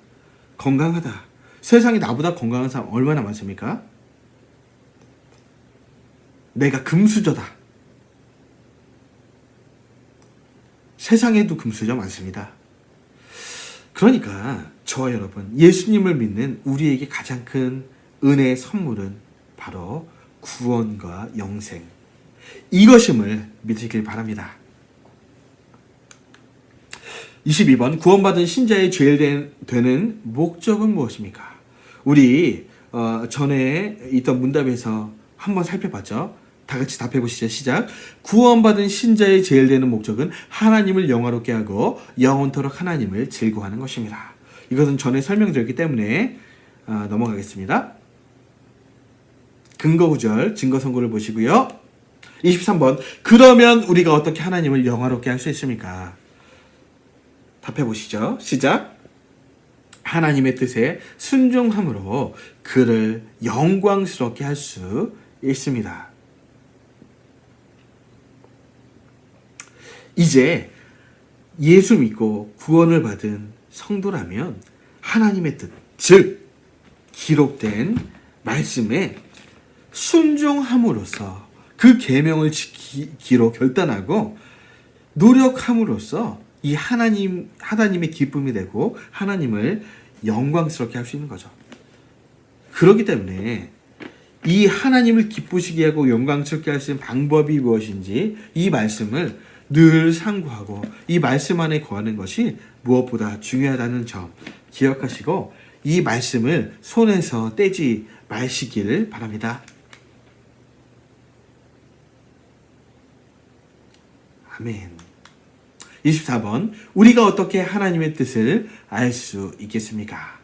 건강하다. 세상에 나보다 건강한 사람 얼마나 많습니까? 내가 금수저다. 세상에도 금수저 많습니다. 그러니까 저와 여러분, 예수님을 믿는 우리에게 가장 큰 은혜의 선물은 바로 구원과 영생, 이것임을 믿으시길 바랍니다. 22번, 구원받은 신자의 제일되는 목적은 무엇입니까? 우리 전에 있던 문답에서 한번 살펴봤죠. 다 같이 답해 보시죠. 시작. 구원받은 신자의 제일되는 목적은 하나님을 영화롭게 하고 영원토록 하나님을 즐거워하는 것입니다. 이것은 전에 설명드렸기 때문에 넘어가겠습니다. 근거 구절, 증거 선고를 보시고요. 23번, 그러면 우리가 어떻게 하나님을 영화롭게 할 수 있습니까? 답해 보시죠. 시작. 하나님의 뜻에 순종함으로 그를 영광스럽게 할 수 있습니다. 이제 예수 믿고 구원을 받은 성도라면 하나님의 뜻, 즉 기록된 말씀에 순종함으로써 그 계명을 지키기로 결단하고 노력함으로써 이 하나님의 기쁨이 되고 하나님을 영광스럽게 할 수 있는 거죠. 그렇기 때문에 이 하나님을 기쁘시게 하고 영광스럽게 할 수 있는 방법이 무엇인지 이 말씀을 늘 상고하고 이 말씀 안에 거하는 것이 무엇보다 중요하다는 점 기억하시고 이 말씀을 손에서 떼지 마시길 바랍니다. 아멘. 24번, 우리가 어떻게 하나님의 뜻을 알 수 있겠습니까?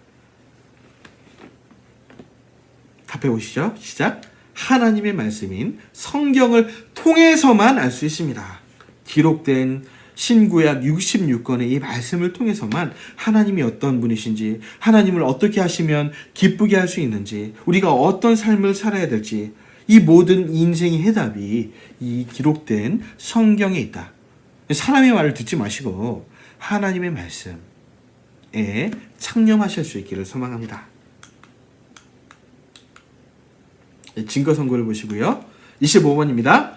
답해 보시죠. 시작. 하나님의 말씀인 성경을 통해서만 알 수 있습니다. 기록된 신구약 66권의 이 말씀을 통해서만 하나님이 어떤 분이신지, 하나님을 어떻게 하시면 기쁘게 할 수 있는지, 우리가 어떤 삶을 살아야 될지, 이 모든 인생의 해답이 이 기록된 성경에 있다. 사람의 말을 듣지 마시고 하나님의 말씀에 창념하실 수 있기를 소망합니다. 증거 선고를 보시고요. 25번입니다.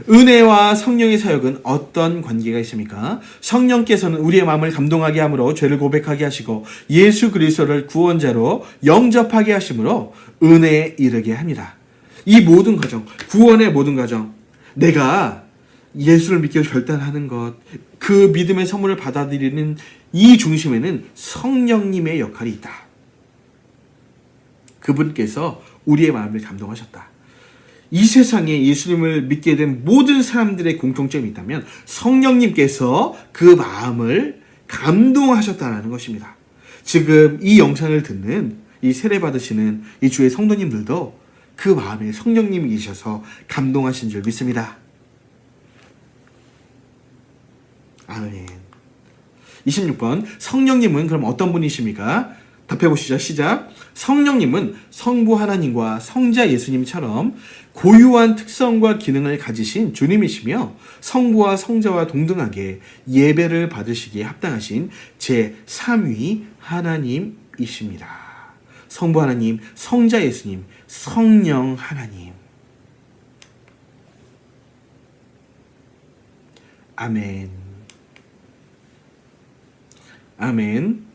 은혜와 성령의 사역은 어떤 관계가 있습니까? 성령께서는 우리의 마음을 감동하게 함으로 죄를 고백하게 하시고 예수 그리스도를 구원자로 영접하게 하심으로 은혜에 이르게 합니다. 이 모든 과정, 구원의 모든 과정, 내가 예수를 믿기로 결단하는 것, 그 믿음의 선물을 받아들이는 이 중심에는 성령님의 역할이 있다. 그분께서 우리의 마음을 감동하셨다. 이 세상에 예수님을 믿게 된 모든 사람들의 공통점이 있다면 성령님께서 그 마음을 감동하셨다는 것입니다. 지금 이 영상을 듣는 이 세례 받으시는 이 주의 성도님들도 그 마음에 성령님이 계셔서 감동하신 줄 믿습니다. 아멘. 26번, 성령님은 그럼 어떤 분이십니까? 답해보시죠. 시작. 성령님은 성부 하나님과 성자 예수님처럼 고유한 특성과 기능을 가지신 주님이시며 성부와 성자와 동등하게 예배를 받으시기에 합당하신 제3위 하나님이십니다. 성부 하나님, 성자 예수님, 성령 하나님. 아멘. 아멘.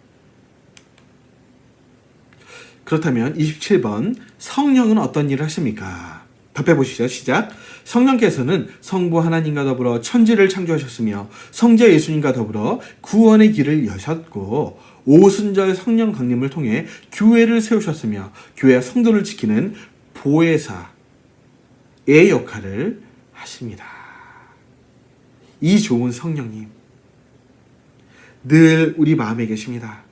그렇다면 27번, 성령은 어떤 일을 하십니까? 답해보시죠. 시작. 성령께서는 성부 하나님과 더불어 천지를 창조하셨으며 성자 예수님과 더불어 구원의 길을 여셨고 오순절 성령 강림을 통해 교회를 세우셨으며 교회와 성도를 지키는 보혜사의 역할을 하십니다. 이 좋은 성령님, 늘 우리 마음에 계십니다.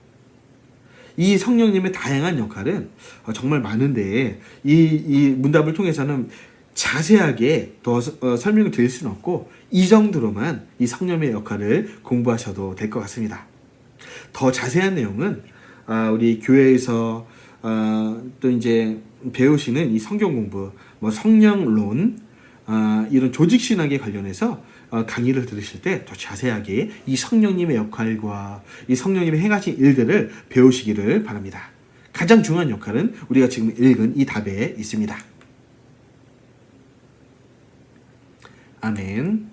이 성령님의 다양한 역할은 정말 많은데 이 문답을 통해서는 자세하게 더 설명을 드릴 수는 없고 이 정도로만 이 성령의 역할을 공부하셔도 될 것 같습니다. 더 자세한 내용은 우리 교회에서 또 이제 배우시는 이 성경 공부, 뭐 성령론, 이런 조직 신학에 관련해서 강의를 들으실 때 더 자세하게 이 성령님의 역할과 이 성령님의 행하신 일들을 배우시기를 바랍니다. 가장 중요한 역할은 우리가 지금 읽은 이 답에 있습니다. 아멘.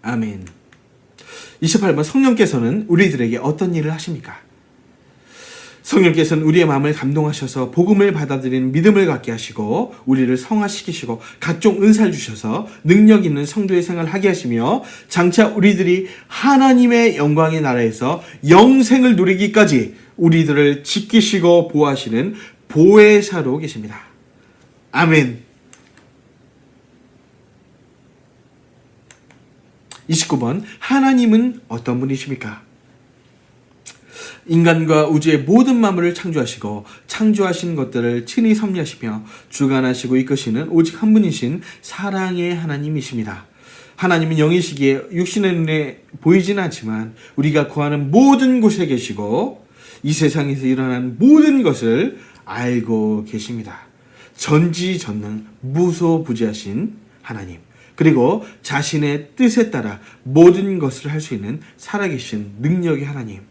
아멘. 28번, 성령께서는 우리들에게 어떤 일을 하십니까? 성령께서는 우리의 마음을 감동하셔서 복음을 받아들이는 믿음을 갖게 하시고 우리를 성화시키시고 각종 은사를 주셔서 능력 있는 성도의 생활을 하게 하시며 장차 우리들이 하나님의 영광의 나라에서 영생을 누리기까지 우리들을 지키시고 보호하시는 보혜사로 계십니다. 아멘. 29번, 하나님은 어떤 분이십니까? 인간과 우주의 모든 만물을 창조하시고 창조하신 것들을 친히 섭리하시며 주관하시고 이끄시는 오직 한 분이신 사랑의 하나님이십니다. 하나님은 영이시기에 육신의 눈에 보이지는 않지만 우리가 구하는 모든 곳에 계시고 이 세상에서 일어나는 모든 것을 알고 계십니다. 전지전능 무소부지하신 하나님, 그리고 자신의 뜻에 따라 모든 것을 할 수 있는 살아계신 능력의 하나님,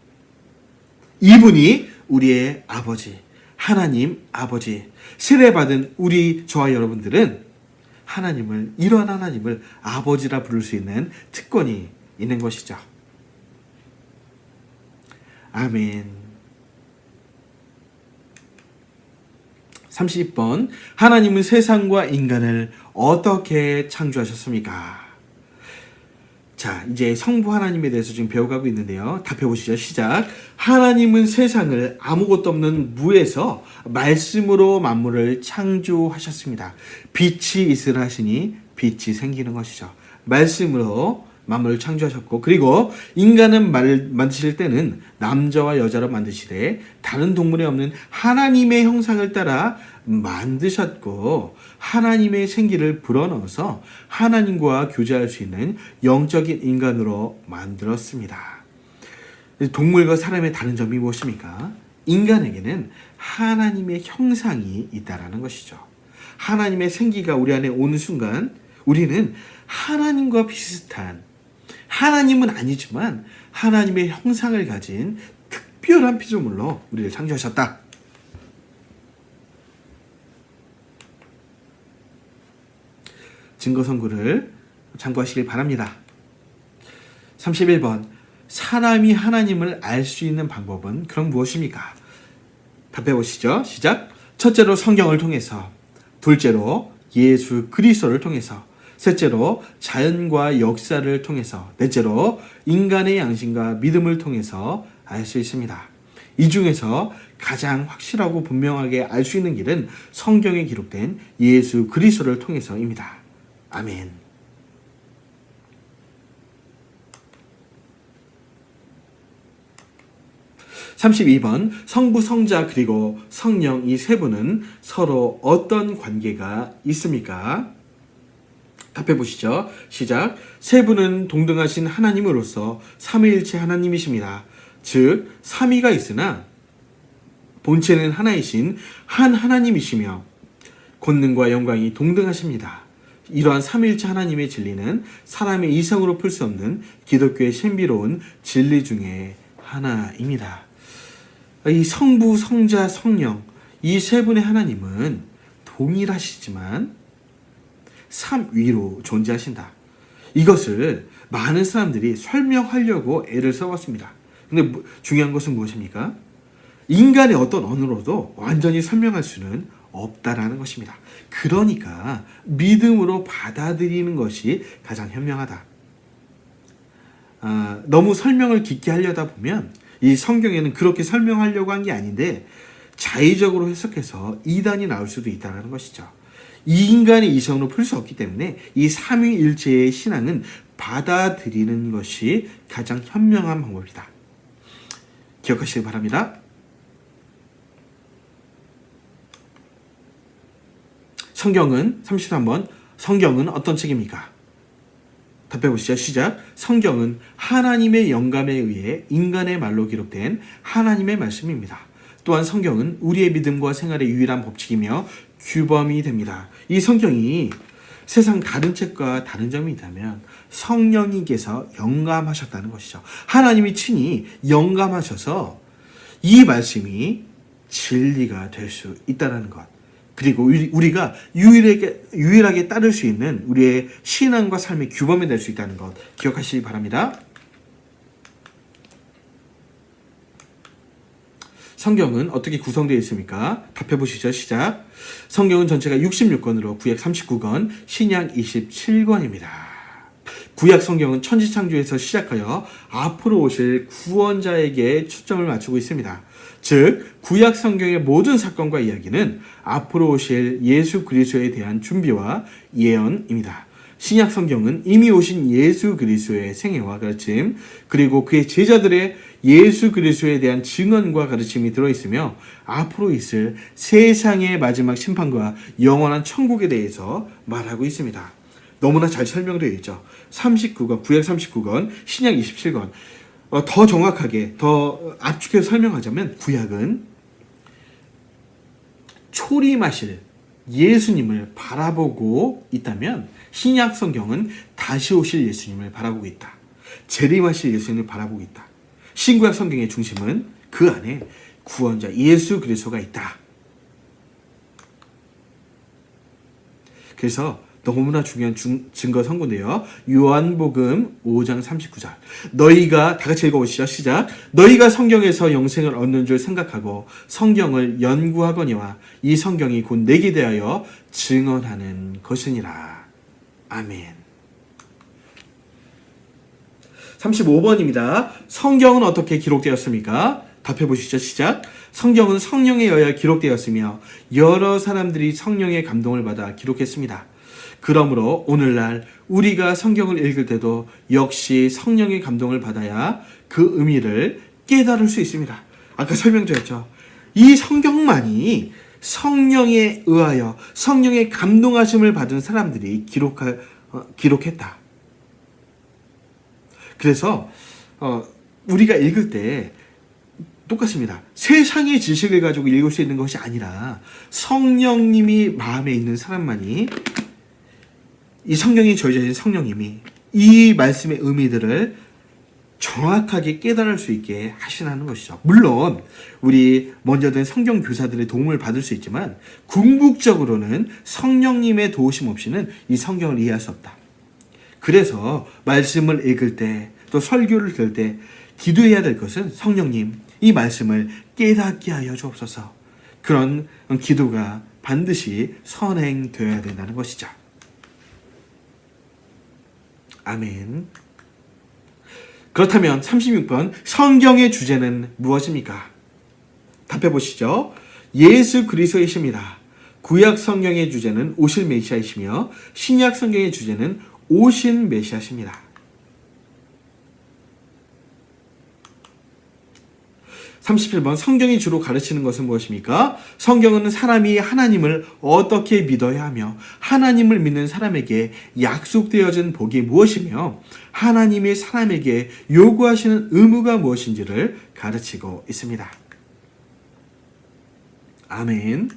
이분이 우리의 아버지, 하나님 아버지. 세례받은 우리 저와 여러분들은 하나님을, 이런 하나님을 아버지라 부를 수 있는 특권이 있는 것이죠. 아멘. 30번, 하나님은 세상과 인간을 어떻게 창조하셨습니까? 자, 이제 성부 하나님에 대해서 지금 배워가고 있는데요. 답해보시죠. 시작. 하나님은 세상을 아무것도 없는 무에서 말씀으로 만물을 창조하셨습니다. 빛이 있으라 하시니 빛이 생기는 것이죠. 말씀으로 만물을 창조하셨고, 그리고 인간은 만드실 때는 남자와 여자로 만드시되 다른 동물에 없는 하나님의 형상을 따라 만드셨고, 하나님의 생기를 불어넣어서 하나님과 교제할 수 있는 영적인 인간으로 만들었습니다. 동물과 사람의 다른 점이 무엇입니까? 인간에게는 하나님의 형상이 있다라는 것이죠. 하나님의 생기가 우리 안에 오는 순간 우리는 하나님과 비슷한, 하나님은 아니지만 하나님의 형상을 가진 특별한 피조물로 우리를 창조하셨다. 증거 선고를 참고하시길 바랍니다. 31번. 사람이 하나님을 알 수 있는 방법은 그럼 무엇입니까? 답해 보시죠. 시작. 첫째로 성경을 통해서, 둘째로 예수 그리스도를 통해서, 셋째로 자연과 역사를 통해서, 넷째로 인간의 양심과 믿음을 통해서 알 수 있습니다. 이 중에서 가장 확실하고 분명하게 알 수 있는 길은 성경에 기록된 예수 그리스도를 통해서입니다. 아멘. 32번. 성부, 성자, 그리고 성령 이 세 분은 서로 어떤 관계가 있습니까? 답해 보시죠. 시작. 세 분은 동등하신 하나님으로서 삼위일체 하나님이십니다. 즉 삼위가 있으나 본체는 하나이신 한 하나님이시며 권능과 영광이 동등하십니다. 이러한 삼위일체 하나님의 진리는 사람의 이성으로 풀 수 없는 기독교의 신비로운 진리 중에 하나입니다. 이 성부, 성자, 성령 이 세 분의 하나님은 동일하시지만 삼위로 존재하신다. 이것을 많은 사람들이 설명하려고 애를 써왔습니다. 근데 중요한 것은 무엇입니까? 인간의 어떤 언어로도 완전히 설명할 수는 없다라는 것입니다. 그러니까 믿음으로 받아들이는 것이 가장 현명하다. 너무 설명을 깊게 하려다 보면 이 성경에는 그렇게 설명하려고 한 게 아닌데 자의적으로 해석해서 이단이 나올 수도 있다는 것이죠. 이 인간의 이성으로 풀 수 없기 때문에 이 삼위일체의 신앙은 받아들이는 것이 가장 현명한 방법이다. 기억하시기 바랍니다. 성경은 33번. 성경은 어떤 책입니까? 답해 보시죠. 시작. 성경은 하나님의 영감에 의해 인간의 말로 기록된 하나님의 말씀입니다. 또한 성경은 우리의 믿음과 생활의 유일한 법칙이며 규범이 됩니다. 이 성경이 세상 다른 책과 다른 점이 있다면 성령님께서 영감하셨다는 것이죠. 하나님이 친히 영감하셔서 이 말씀이 진리가 될 수 있다는 것. 그리고 우리가 유일하게 따를 수 있는 우리의 신앙과 삶의 규범이 될 수 있다는 것 기억하시기 바랍니다. 성경은 어떻게 구성되어 있습니까? 답해 보시죠. 시작. 성경은 전체가 66권으로 구약 39권, 신약 27권입니다. 구약 성경은 천지창조에서 시작하여 앞으로 오실 구원자에게 초점을 맞추고 있습니다. 즉 구약 성경의 모든 사건과 이야기는 앞으로 오실 예수 그리스도에 대한 준비와 예언입니다. 신약 성경은 이미 오신 예수 그리스도의 생애와 가르침, 그리고 그의 제자들의 예수 그리스도에 대한 증언과 가르침이 들어있으며 앞으로 있을 세상의 마지막 심판과 영원한 천국에 대해서 말하고 있습니다. 너무나 잘 설명되어 있죠. 39권, 구약 39권, 신약 27권. 더 정확하게, 더 압축해서 설명하자면 구약은 초림하실 예수님을 바라보고 있다면 신약 성경은 다시 오실 예수님을 바라보고 있다. 재림하실 예수님을 바라보고 있다. 신구약 성경의 중심은 그 안에 구원자 예수 그리스도가 있다. 그래서 너무나 중요한 증거 선고인데요. 요한복음 5장 39절. 너희가 다 같이 읽어보시죠. 시작. 너희가 성경에서 영생을 얻는 줄 생각하고 성경을 연구하거니와 이 성경이 곧 내게 대하여 증언하는 것이니라. 아멘. 35번입니다. 성경은 어떻게 기록되었습니까? 답해 보시죠. 시작. 성경은 성령에 의하여 기록되었으며 여러 사람들이 성령의 감동을 받아 기록했습니다. 그러므로 오늘날 우리가 성경을 읽을 때도 역시 성령의 감동을 받아야 그 의미를 깨달을 수 있습니다. 아까 설명드렸죠. 이 성경만이 성령에 의하여 성령의 감동하심을 받은 사람들이 기록했다. 그래서 우리가 읽을 때 똑같습니다. 세상의 지식을 가지고 읽을 수 있는 것이 아니라 성령님이 마음에 있는 사람만이, 이 성경이 저지하신 성령님이 이 말씀의 의미들을 정확하게 깨달을 수 있게 하시라는 것이죠. 물론 우리 먼저 된 성경 교사들의 도움을 받을 수 있지만 궁극적으로는 성령님의 도우심 없이는 이 성경을 이해할 수 없다. 그래서 말씀을 읽을 때, 또 설교를 들을 때 기도해야 될 것은 성령님, 이 말씀을 깨닫게 하여 주옵소서. 그런 기도가 반드시 선행되어야 된다는 것이죠. 아멘. 그렇다면 36번 성경의 주제는 무엇입니까? 답해 보시죠. 예수 그리스도이십니다. 구약 성경의 주제는 오실 메시아이시며 신약 성경의 주제는 오신 메시아십니다. 37번 성경이 주로 가르치는 것은 무엇입니까? 성경은 사람이 하나님을 어떻게 믿어야 하며 하나님을 믿는 사람에게 약속되어진 복이 무엇이며 하나님이 사람에게 요구하시는 의무가 무엇인지를 가르치고 있습니다. 아멘.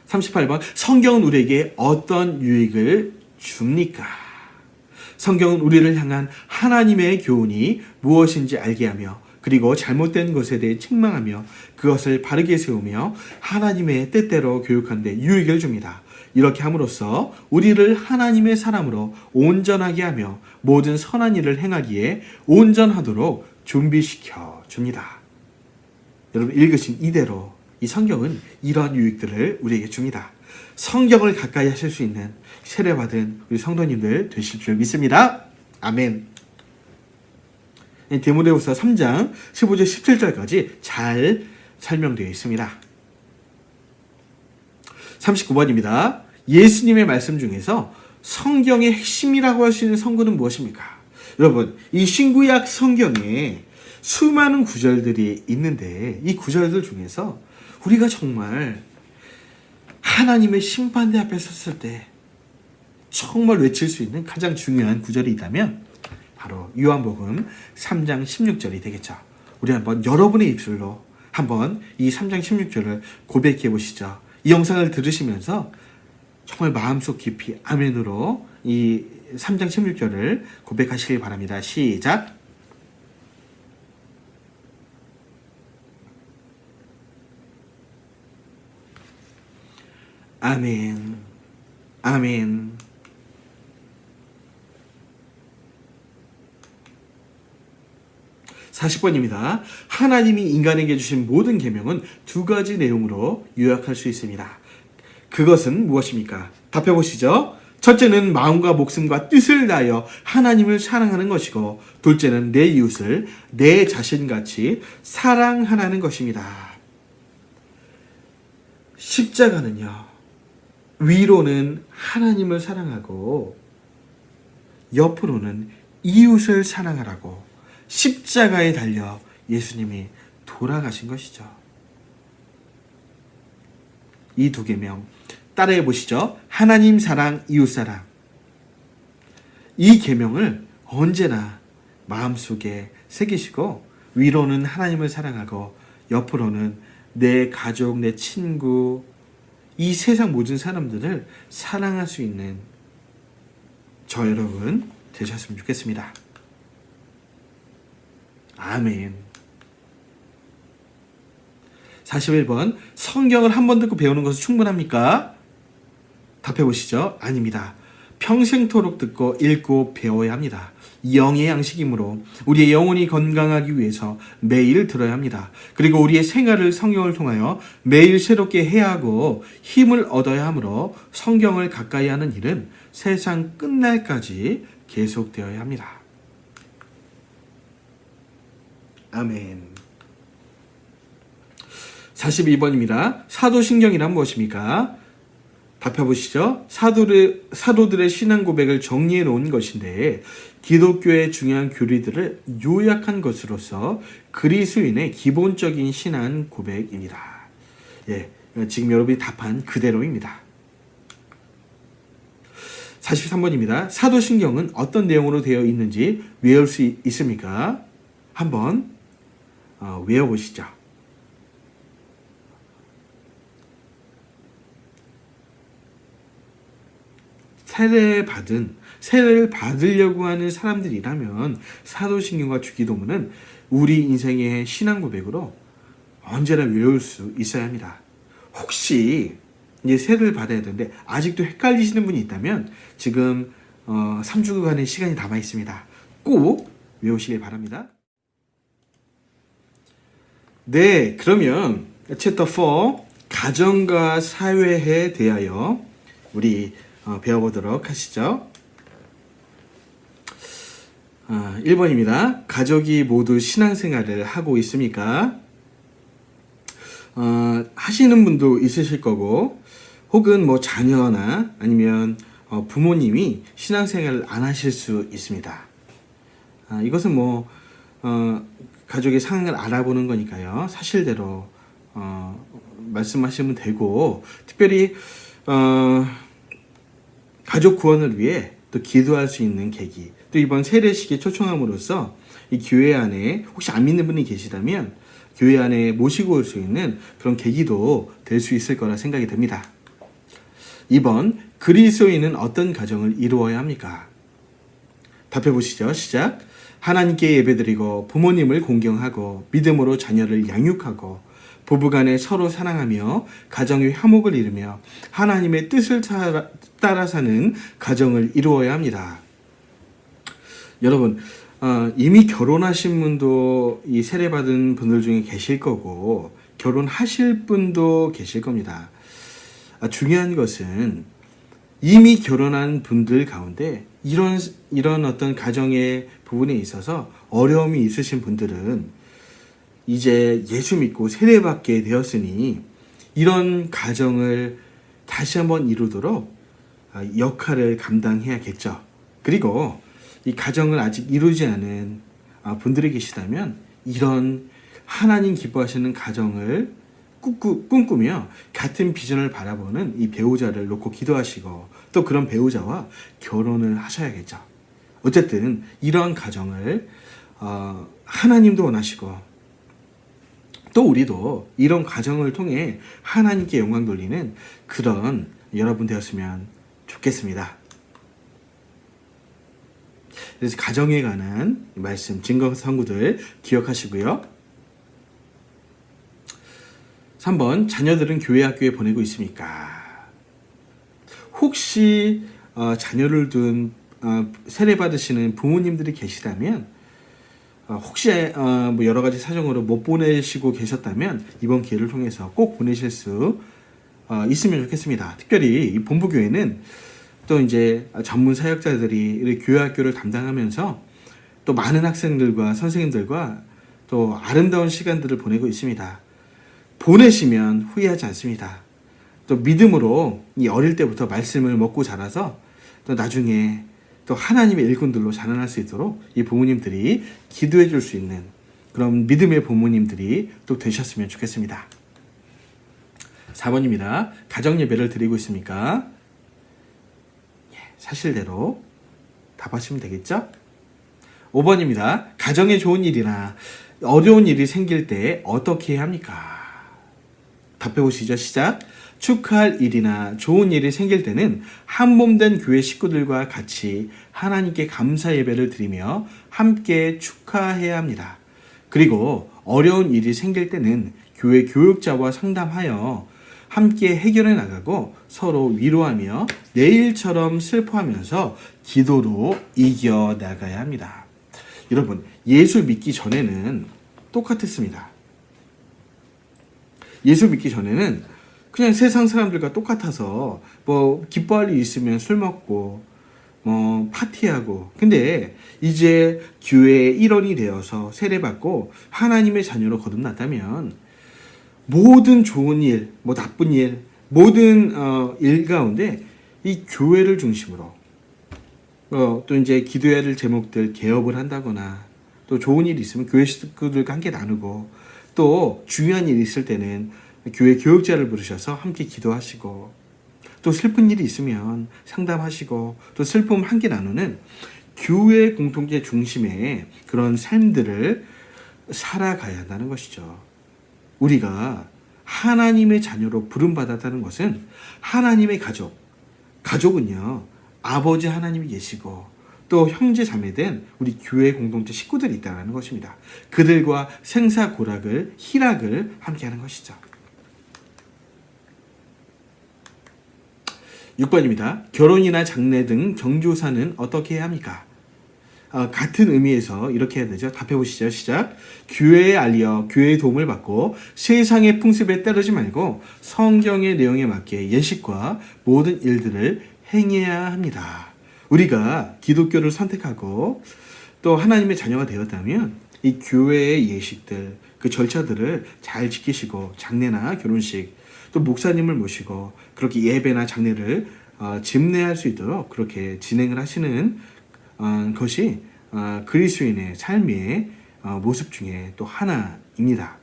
38번 성경은 우리에게 어떤 유익을 줍니까? 성경은 우리를 향한 하나님의 교훈이 무엇인지 알게 하며 그리고 잘못된 것에 대해 책망하며 그것을 바르게 세우며 하나님의 뜻대로 교육하는 데 유익을 줍니다. 이렇게 함으로써 우리를 하나님의 사람으로 온전하게 하며 모든 선한 일을 행하기에 온전하도록 준비시켜 줍니다. 여러분 읽으신 이대로 이 성경은 이러한 유익들을 우리에게 줍니다. 성경을 가까이 하실 수 있는 세례받은 우리 성도님들 되실 줄 믿습니다. 아멘. 디모데후서 3장 15절 17절까지 잘 설명되어 있습니다. 39번입니다. 예수님의 말씀 중에서 성경의 핵심이라고 할 수 있는 성구는 무엇입니까? 여러분, 이 신구약 성경에 수많은 구절들이 있는데 이 구절들 중에서 우리가 정말 하나님의 심판대 앞에 섰을 때 정말 외칠 수 있는 가장 중요한 구절이 있다면 바로 요한복음 3장 16절이 되겠죠. 우리 한번 여러분의 입술로 한번 이 3장 16절을 고백해 보시죠. 이 영상을 들으시면서 정말 마음속 깊이 아멘으로 이 3장 16절을 고백하시길 바랍니다. 시작. 아멘. 아멘. 40번입니다. 하나님이 인간에게 주신 모든 계명은 두 가지 내용으로 요약할 수 있습니다. 그것은 무엇입니까? 답해 보시죠. 첫째는 마음과 목숨과 뜻을 다하여 하나님을 사랑하는 것이고 둘째는 내 이웃을 내 자신같이 사랑하라는 것입니다. 십자가는요, 위로는 하나님을 사랑하고 옆으로는 이웃을 사랑하라고 십자가에 달려 예수님이 돌아가신 것이죠. 이 두 계명 따라해 보시죠. 하나님 사랑, 이웃 사랑. 이 계명을 언제나 마음속에 새기시고 위로는 하나님을 사랑하고 옆으로는 내 가족, 내 친구, 이 세상 모든 사람들을 사랑할 수 있는 저 여러분 되셨으면 좋겠습니다. 아멘. 41번 성경을 한 번 듣고 배우는 것은 충분합니까? 답해 보시죠. 아닙니다. 평생토록 듣고 읽고 배워야 합니다. 영의 양식이므로 우리의 영혼이 건강하기 위해서 매일 들어야 합니다. 그리고 우리의 생활을 성경을 통하여 매일 새롭게 해야 하고 힘을 얻어야 하므로 성경을 가까이 하는 일은 세상 끝날까지 계속되어야 합니다. 아멘. 42번입니다. 사도신경이란 무엇입니까? 답해보시죠. 사도들의 신앙 고백을 정리해 놓은 것인데 기독교의 중요한 교리들을 요약한 것으로서 그리스도인의 기본적인 신앙 고백입니다. 예, 지금 여러분이 답한 그대로입니다. 43번입니다. 사도신경은 어떤 내용으로 되어 있는지 외울 수 있습니까? 한번 외워보시죠. 세례를 받으려고 하는 사람들이라면 사도신경과 주기도문은 우리 인생의 신앙 고백으로 언제나 외울 수 있어야 합니다. 혹시 이제 세례를 받아야 되는데 아직도 헷갈리시는 분이 있다면 지금 3주간의 시간이 남아 있습니다. 꼭 외우시길 바랍니다. 네, 그러면 챕터 4 가정과 사회에 대하여 우리 배워보도록 하시죠. 1번입니다. 가족이 모두 신앙생활을 하고 있습니까? 하시는 분도 있으실 거고 혹은 뭐 자녀나 아니면 부모님이 신앙생활을 안 하실 수 있습니다. 이것은 뭐 가족의 상황을 알아보는 거니까요. 사실대로 말씀하시면 되고 특별히 가족 구원을 위해 또 기도할 수 있는 계기, 또 이번 세례식에 초청함으로써 이 교회 안에 혹시 안 믿는 분이 계시다면 교회 안에 모시고 올 수 있는 그런 계기도 될 수 있을 거라 생각이 됩니다. 2번, 그리스도인은 어떤 가정을 이루어야 합니까? 답해 보시죠. 시작. 하나님께 예배드리고 부모님을 공경하고 믿음으로 자녀를 양육하고 부부간에 서로 사랑하며 가정의 화목을 이루며 하나님의 뜻을 따라 사는 가정을 이루어야 합니다. 여러분, 이미 결혼하신 분도 이 세례받은 분들 중에 계실 거고 결혼하실 분도 계실 겁니다. 중요한 것은 이미 결혼한 분들 가운데 이런 어떤 가정의 부분에 있어서 어려움이 있으신 분들은 이제 예수 믿고 세례받게 되었으니 이런 가정을 다시 한번 이루도록 역할을 감당해야겠죠. 그리고 이 가정을 아직 이루지 않은 분들이 계시다면 이런 하나님 기뻐하시는 가정을 꿈꾸며 같은 비전을 바라보는 이 배우자를 놓고 기도하시고 또 그런 배우자와 결혼을 하셔야겠죠. 어쨌든 이러한 가정을 하나님도 원하시고 또 우리도 이런 과정을 통해 하나님께 영광 돌리는 그런 여러분 되었으면 좋겠습니다. 그래서 가정에 관한 말씀, 증거 선구들 기억하시고요. 3번, 자녀들은 교회 학교에 보내고 있습니까? 혹시 자녀를 둔 세례 받으시는 부모님들이 계시다면 혹시 뭐 여러 가지 사정으로 못 보내시고 계셨다면 이번 기회를 통해서 꼭 보내실 수 있으면 좋겠습니다. 특별히 이 본부교회는 또 이제 전문 사역자들이 교회 학교를 담당하면서 또 많은 학생들과 선생님들과 또 아름다운 시간들을 보내고 있습니다. 보내시면 후회하지 않습니다. 또 믿음으로 이 어릴 때부터 말씀을 먹고 자라서 또 나중에 또 하나님의 일꾼들로 자라날 수 있도록 이 부모님들이 기도해 줄 수 있는 그런 믿음의 부모님들이 또 되셨으면 좋겠습니다. 4번입니다. 가정 예배를 드리고 있습니까? 사실대로 답하시면 되겠죠? 5번입니다. 가정에 좋은 일이나 어려운 일이 생길 때 어떻게 해야 합니까? 답해 보시죠. 시작. 축하할 일이나 좋은 일이 생길 때는 한몸된 교회 식구들과 같이 하나님께 감사 예배를 드리며 함께 축하해야 합니다. 그리고 어려운 일이 생길 때는 교회 교육자와 상담하여 함께 해결해 나가고 서로 위로하며 내일처럼 슬퍼하면서 기도로 이겨 나가야 합니다. 여러분, 예수 믿기 전에는 똑같았습니다. 예수 믿기 전에는 그냥 세상 사람들과 똑같아서 뭐 기뻐할 일 있으면 술 먹고 뭐 파티하고, 근데 이제 교회의 일원이 되어서 세례받고 하나님의 자녀로 거듭났다면 모든 좋은 일, 뭐 나쁜 일 모든 일 가운데 이 교회를 중심으로 또 이제 기도해야 할 제목들 개업을 한다거나 또 좋은 일이 있으면 교회 식구들과 함께 나누고 또 중요한 일이 있을 때는 교회 교육자를 부르셔서 함께 기도하시고 또 슬픈 일이 있으면 상담하시고 또 슬픔 함께 나누는 교회 공동체 중심의 그런 삶들을 살아가야 한다는 것이죠. 우리가 하나님의 자녀로 부름받았다는 것은 하나님의 가족은요, 아버지 하나님이 계시고 또 형제 자매된 우리 교회 공동체 식구들이 있다는 것입니다. 그들과 생사고락을 희락을 함께하는 것이죠. 6번입니다. 결혼이나 장례 등 경조사는 어떻게 해야 합니까? 같은 의미에서 이렇게 해야 되죠. 답해 보시죠. 시작. 교회에 알려 교회의 도움을 받고 세상의 풍습에 따르지 말고 성경의 내용에 맞게 예식과 모든 일들을 행해야 합니다. 우리가 기독교를 선택하고 또 하나님의 자녀가 되었다면 이 교회의 예식들, 그 절차들을 잘 지키시고 장례나 결혼식, 또 목사님을 모시고 그렇게 예배나 장례를 집례할 수 있도록 그렇게 진행을 하시는 것이 그리스도인의 삶의 모습 중에 또 하나입니다.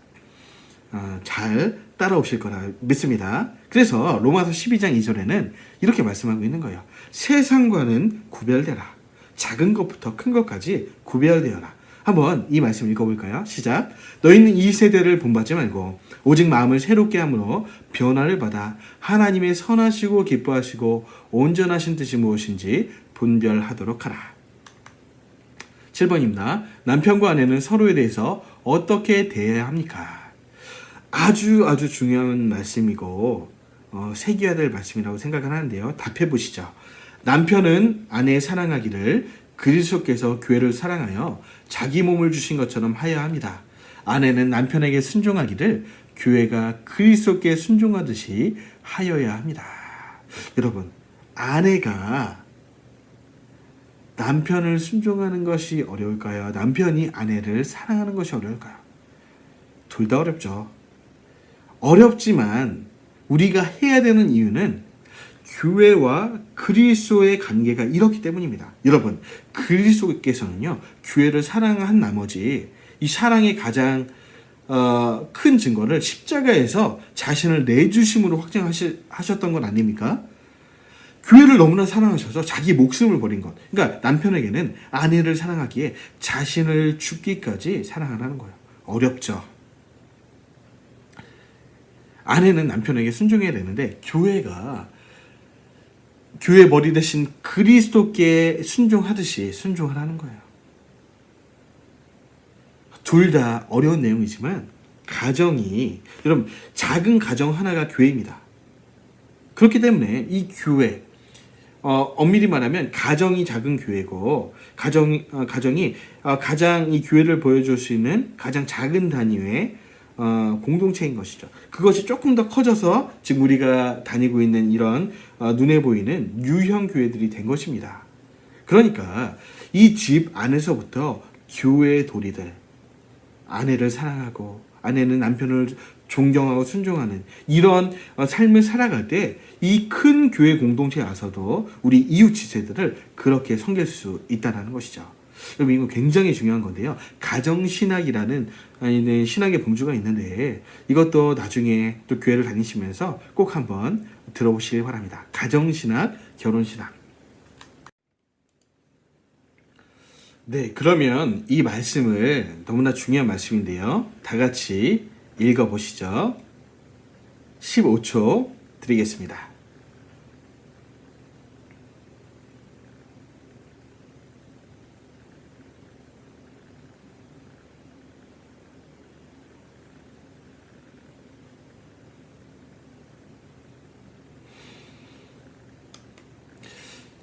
잘 따라오실 거라 믿습니다. 그래서 로마서 12장 2절에는 이렇게 말씀하고 있는 거예요. 세상과는 구별되라. 작은 것부터 큰 것까지 구별되어라. 한번 이 말씀 읽어볼까요? 시작. 너희는 이 세대를 본받지 말고 오직 마음을 새롭게 함으로 변화를 받아 하나님의 선하시고 기뻐하시고 온전하신 뜻이 무엇인지 분별하도록 하라. 7번입니다. 남편과 아내는 서로에 대해서 어떻게 대해야 합니까? 아주 중요한 말씀이고 새겨야 될 말씀이라고 생각을 하는데요. 답해 보시죠. 남편은 아내 사랑하기를 그리스도께서 교회를 사랑하여 자기 몸을 주신 것처럼 하여야 합니다. 아내는 남편에게 순종하기를 교회가 그리스도께 순종하듯이 하여야 합니다. 여러분, 아내가 남편을 순종하는 것이 어려울까요? 남편이 아내를 사랑하는 것이 어려울까요? 둘 다 어렵죠. 어렵지만 우리가 해야 되는 이유는 교회와 그리스도의 관계가 이렇기 때문입니다. 여러분, 그리스도께서는요, 교회를 사랑한 나머지 이 사랑의 가장 큰 증거를 십자가에서 자신을 내주심으로 확증하셨던 건 아닙니까? 교회를 너무나 사랑하셔서 자기 목숨을 버린 것. 그러니까 남편에게는 아내를 사랑하기에 자신을 죽기까지 사랑하라는 거예요. 어렵죠. 아내는 남편에게 순종해야 되는데 교회가 교회 머리 대신 그리스도께 순종하듯이 순종하라는 거예요. 둘 다 어려운 내용이지만 가정이, 여러분, 작은 가정 하나가 교회입니다. 그렇기 때문에 이 교회, 엄밀히 말하면 가정이 작은 교회고 가정이 가장 이 교회를 보여줄 수 있는 가장 작은 단위의 공동체인 것이죠. 그것이 조금 더 커져서 지금 우리가 다니고 있는 이런 눈에 보이는 유형 교회들이 된 것입니다. 그러니까 이 집 안에서부터 교회의 도리들, 아내를 사랑하고 아내는 남편을 존경하고 순종하는 이런 삶을 살아갈 때 이 큰 교회 공동체에 와서도 우리 이웃 지체들을 그렇게 섬길 수 있다는 것이죠. 여러분, 이거 굉장히 중요한 건데요. 가정신학이라는 신학의 범주가 있는데 이것도 나중에 또 교회를 다니시면서 꼭 한번 들어보시기 바랍니다. 가정신학, 결혼신학. 네, 그러면 이 말씀을, 너무나 중요한 말씀인데요, 다 같이 읽어보시죠. 15초 드리겠습니다.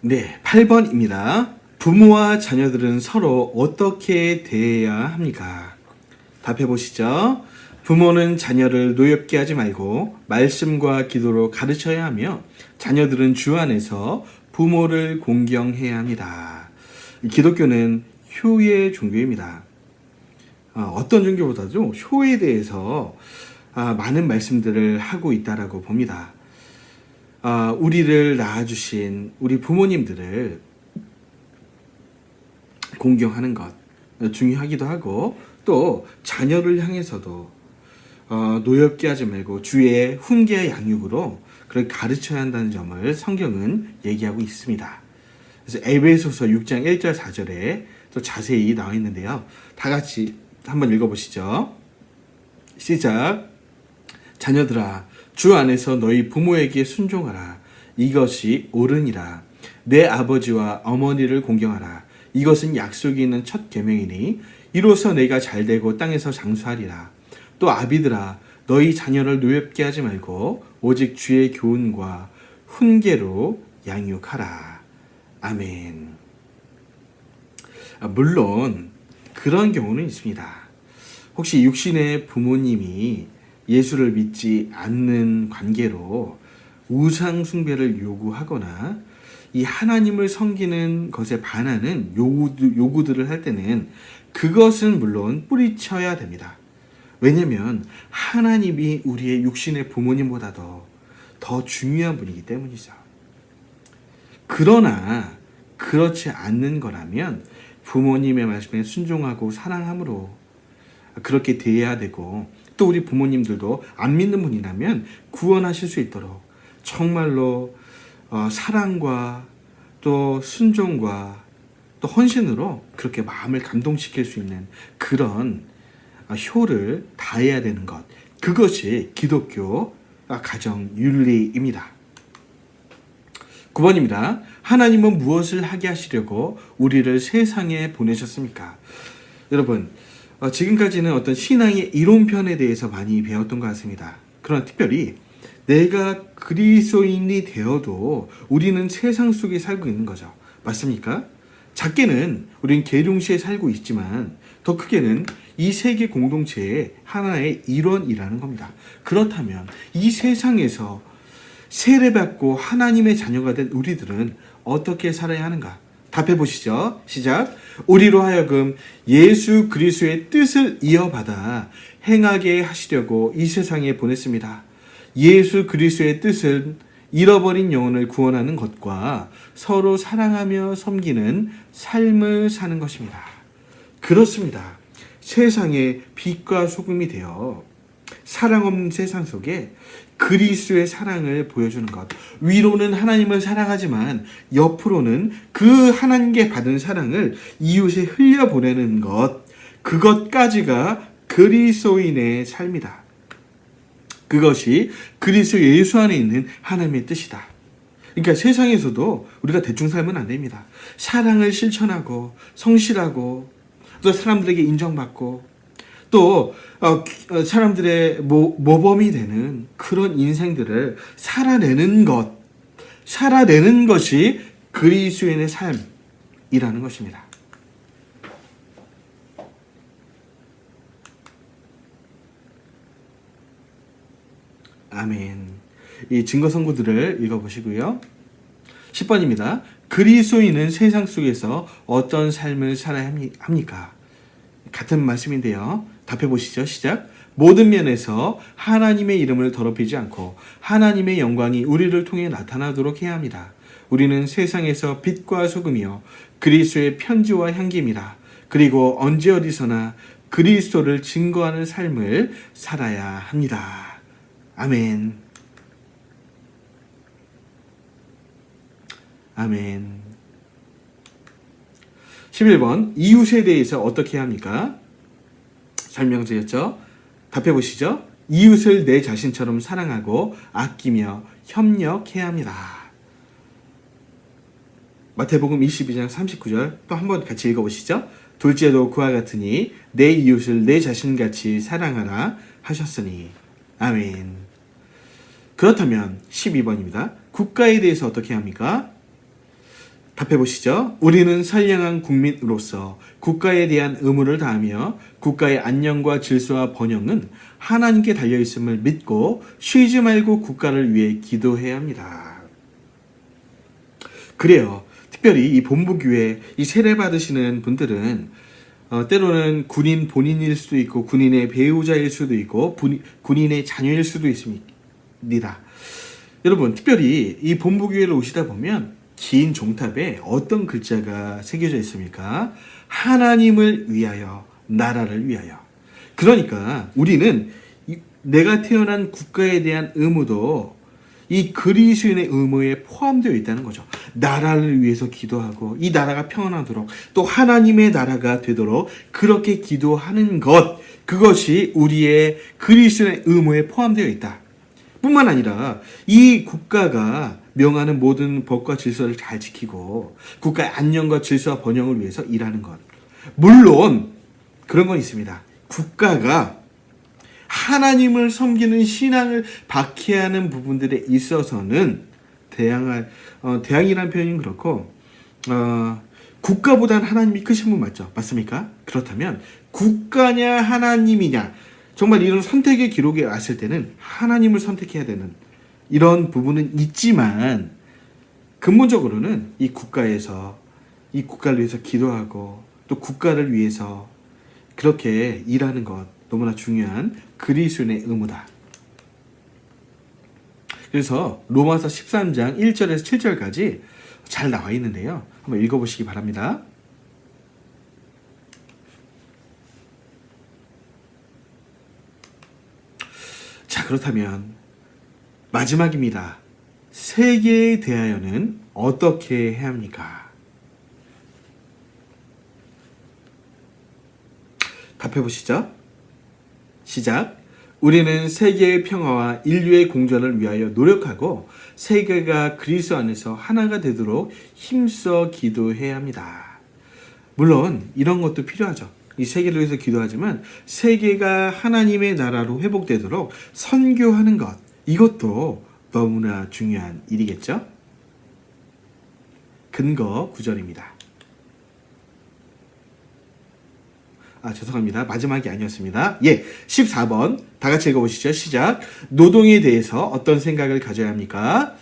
네, 8번입니다. 부모와 자녀들은 서로 어떻게 대해야 합니까? 답해 보시죠. 부모는 자녀를 노엽게 하지 말고 말씀과 기도로 가르쳐야 하며 자녀들은 주 안에서 부모를 공경해야 합니다. 기독교는 효의 종교입니다. 어떤 종교보다도 효에 대해서 많은 말씀들을 하고 있다라고 봅니다. 우리를 낳아주신 우리 부모님들을 공경하는 것 중요하기도 하고, 또 자녀를 향해서도 노엽게 하지 말고 주의 훈계와 양육으로 그렇게 가르쳐야 한다는 점을 성경은 얘기하고 있습니다. 그래서 에베소서 6장 1절 4절에 또 자세히 나와 있는데요. 다 같이 한번 읽어보시죠. 시작. 자녀들아, 주 안에서 너희 부모에게 순종하라. 이것이 옳으니라. 내 아버지와 어머니를 공경하라. 이것은 약속이 있는 첫 계명이니 이로써 내가 잘되고 땅에서 장수하리라. 또 아비들아, 너희 자녀를 노엽게 하지 말고 오직 주의 교훈과 훈계로 양육하라. 아멘. 물론 그런 경우는 있습니다. 혹시 육신의 부모님이 예수를 믿지 않는 관계로 우상 숭배를 요구하거나 이 하나님을 섬기는 것에 반하는 요구들을 할 때는 그것은 물론 뿌리쳐야 됩니다. 왜냐하면 하나님이 우리의 육신의 부모님보다도 더 중요한 분이기 때문이죠. 그러나 그렇지 않는 거라면 부모님의 말씀에 순종하고 사랑함으로 그렇게 대해야 되고, 또 우리 부모님들도 안 믿는 분이라면 구원하실 수 있도록 정말로 사랑과 또 순종과 또 헌신으로 그렇게 마음을 감동시킬 수 있는 그런 효를 다해야 되는 것, 그것이 기독교 가정 윤리입니다. 9번입니다. 하나님은 무엇을 하게 하시려고 우리를 세상에 보내셨습니까? 여러분, 지금까지는 어떤 신앙의 이론편에 대해서 많이 배웠던 것 같습니다. 그러나 특별히 내가 그리스도인이 되어도 우리는 세상 속에 살고 있는 거죠. 맞습니까? 작게는 우리는 계룡시에 살고 있지만 더 크게는 이 세계 공동체의 하나의 일원이라는 겁니다. 그렇다면 이 세상에서 세례받고 하나님의 자녀가 된 우리들은 어떻게 살아야 하는가? 답해 보시죠. 시작. 우리로 하여금 예수 그리스도의 뜻을 이어받아 행하게 하시려고 이 세상에 보냈습니다. 예수 그리스도의 뜻은 잃어버린 영혼을 구원하는 것과 서로 사랑하며 섬기는 삶을 사는 것입니다. 그렇습니다. 세상의 빛과 소금이 되어 사랑 없는 세상 속에 그리스도의 사랑을 보여주는 것. 위로는 하나님을 사랑하지만 옆으로는 그 하나님께 받은 사랑을 이웃에 흘려보내는 것. 그것까지가 그리스도인의 삶이다. 그것이 그리스도 예수 안에 있는 하나님의 뜻이다. 그러니까 세상에서도 우리가 대충 살면 안 됩니다. 사랑을 실천하고 성실하고 또 사람들에게 인정받고 또 사람들의 모범이 되는 그런 인생들을 살아내는 것이 그리스도인의 삶이라는 것입니다. 아멘. 이 증거 선고들을 읽어보시고요. 10번입니다. 그리스도인은 세상 속에서 어떤 삶을 살아야 합니까? 같은 말씀인데요. 답해 보시죠. 시작. 모든 면에서 하나님의 이름을 더럽히지 않고 하나님의 영광이 우리를 통해 나타나도록 해야 합니다. 우리는 세상에서 빛과 소금이요 그리스도의 편지와 향기입니다. 그리고 언제 어디서나 그리스도를 증거하는 삶을 살아야 합니다. 아멘. 아멘. 11번. 이웃에 대해서 어떻게 해야 합니까? 설명드렸죠? 답해 보시죠. 이웃을 내 자신처럼 사랑하고 아끼며 협력해야 합니다. 마태복음 22장 39절 또 한번 같이 읽어보시죠. 둘째도 그와 같으니 내 이웃을 내 자신같이 사랑하라 하셨으니. 아멘. 그렇다면 12번입니다. 국가에 대해서 어떻게 합니까? 답해 보시죠. 우리는 선량한 국민으로서 국가에 대한 의무를 다하며 국가의 안녕과 질서와 번영은 하나님께 달려있음을 믿고 쉬지 말고 국가를 위해 기도해야 합니다. 그래요. 특별히 이 본부교회 이 세례 받으시는 분들은 때로는 군인 본인일 수도 있고 군인의 배우자일 수도 있고 군인의 자녀일 수도 있습니다. 여러분, 특별히 이 본부교회를 오시다 보면 긴 종탑에 어떤 글자가 새겨져 있습니까? 하나님을 위하여, 나라를 위하여. 그러니까 우리는 내가 태어난 국가에 대한 의무도 이 그리스도인의 의무에 포함되어 있다는 거죠. 나라를 위해서 기도하고 이 나라가 평안하도록 또 하나님의 나라가 되도록 그렇게 기도하는 것, 그것이 우리의 그리스도인의 의무에 포함되어 있다. 뿐만 아니라 이 국가가 명하는 모든 법과 질서를 잘 지키고 국가의 안녕과 질서와 번영을 위해서 일하는 것. 물론 그런 건 있습니다. 국가가 하나님을 섬기는 신앙을 박해하는 부분들에 있어서는 대항이라는 표현은 그렇고 국가보다는 하나님이 크신 분 맞죠? 맞습니까? 그렇다면 국가냐 하나님이냐, 정말 이런 선택의 기록에 왔을 때는 하나님을 선택해야 되는 이런 부분은 있지만, 근본적으로는 이 국가에서 이 국가를 위해서 기도하고 또 국가를 위해서 그렇게 일하는 것, 너무나 중요한 그리스도인의 의무다. 그래서 로마서 13장 1절에서 7절까지 잘 나와 있는데요. 한번 읽어보시기 바랍니다. 자, 그렇다면 마지막입니다. 세계에 대하여는 어떻게 해야 합니까? 답해보시죠. 시작. 우리는 세계의 평화와 인류의 공존을 위하여 노력하고 세계가 그리스도 안에서 하나가 되도록 힘써 기도해야 합니다. 물론 이런 것도 필요하죠. 이 세계를 위해서 기도하지만 세계가 하나님의 나라로 회복되도록 선교하는 것, 이것도 너무나 중요한 일이겠죠? 근거 9절입니다. 죄송합니다. 마지막이 아니었습니다. 14번 다 같이 읽어보시죠. 시작. 노동에 대해서 어떤 생각을 가져야 합니까?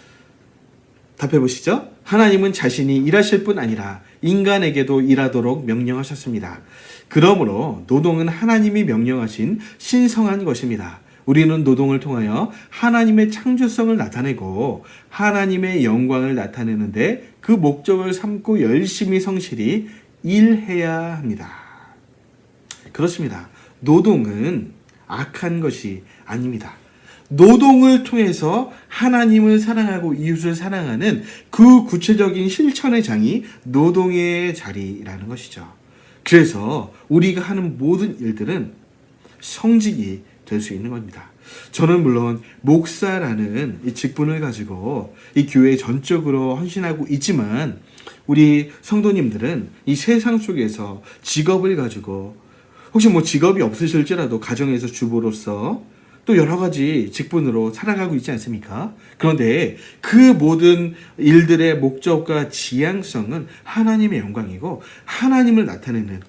답해보시죠. 하나님은 자신이 일하실 뿐 아니라 인간에게도 일하도록 명령하셨습니다. 그러므로 노동은 하나님이 명령하신 신성한 것입니다. 우리는 노동을 통하여 하나님의 창조성을 나타내고 하나님의 영광을 나타내는데 그 목적을 삼고 열심히 성실히 일해야 합니다. 그렇습니다. 노동은 악한 것이 아닙니다. 노동을 통해서 하나님을 사랑하고 이웃을 사랑하는 그 구체적인 실천의 장이 노동의 자리라는 것이죠. 그래서 우리가 하는 모든 일들은 성직이 될 수 있는 겁니다. 저는 물론 목사라는 이 직분을 가지고 이 교회 전적으로 헌신하고 있지만 우리 성도님들은 이 세상 속에서 직업을 가지고 혹시 직업이 없으실지라도 가정에서 주부로서 또 여러 가지 직분으로 살아가고 있지 않습니까? 그런데 그 모든 일들의 목적과 지향성은 하나님의 영광이고 하나님을 나타내는,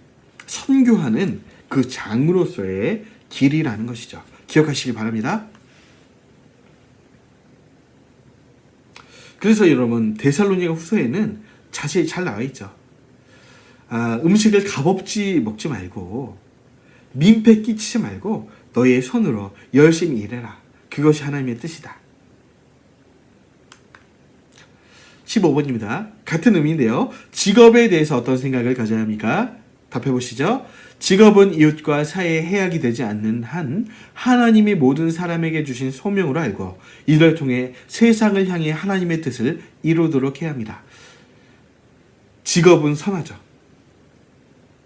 선교하는 그 장으로서의 길이라는 것이죠. 기억하시기 바랍니다. 그래서 여러분, 데살로니가 후서에는 자세히 잘 나와 있죠. 음식을 값없이 먹지 말고 민폐 끼치지 말고 너의 손으로 열심히 일해라. 그것이 하나님의 뜻이다. 15번입니다. 같은 의미인데요. 직업에 대해서 어떤 생각을 가져야 합니까? 답해보시죠. 직업은 이웃과 사이의 해악이 되지 않는 한 하나님이 모든 사람에게 주신 소명으로 알고 이를 통해 세상을 향해 하나님의 뜻을 이루도록 해야 합니다. 직업은 선하죠.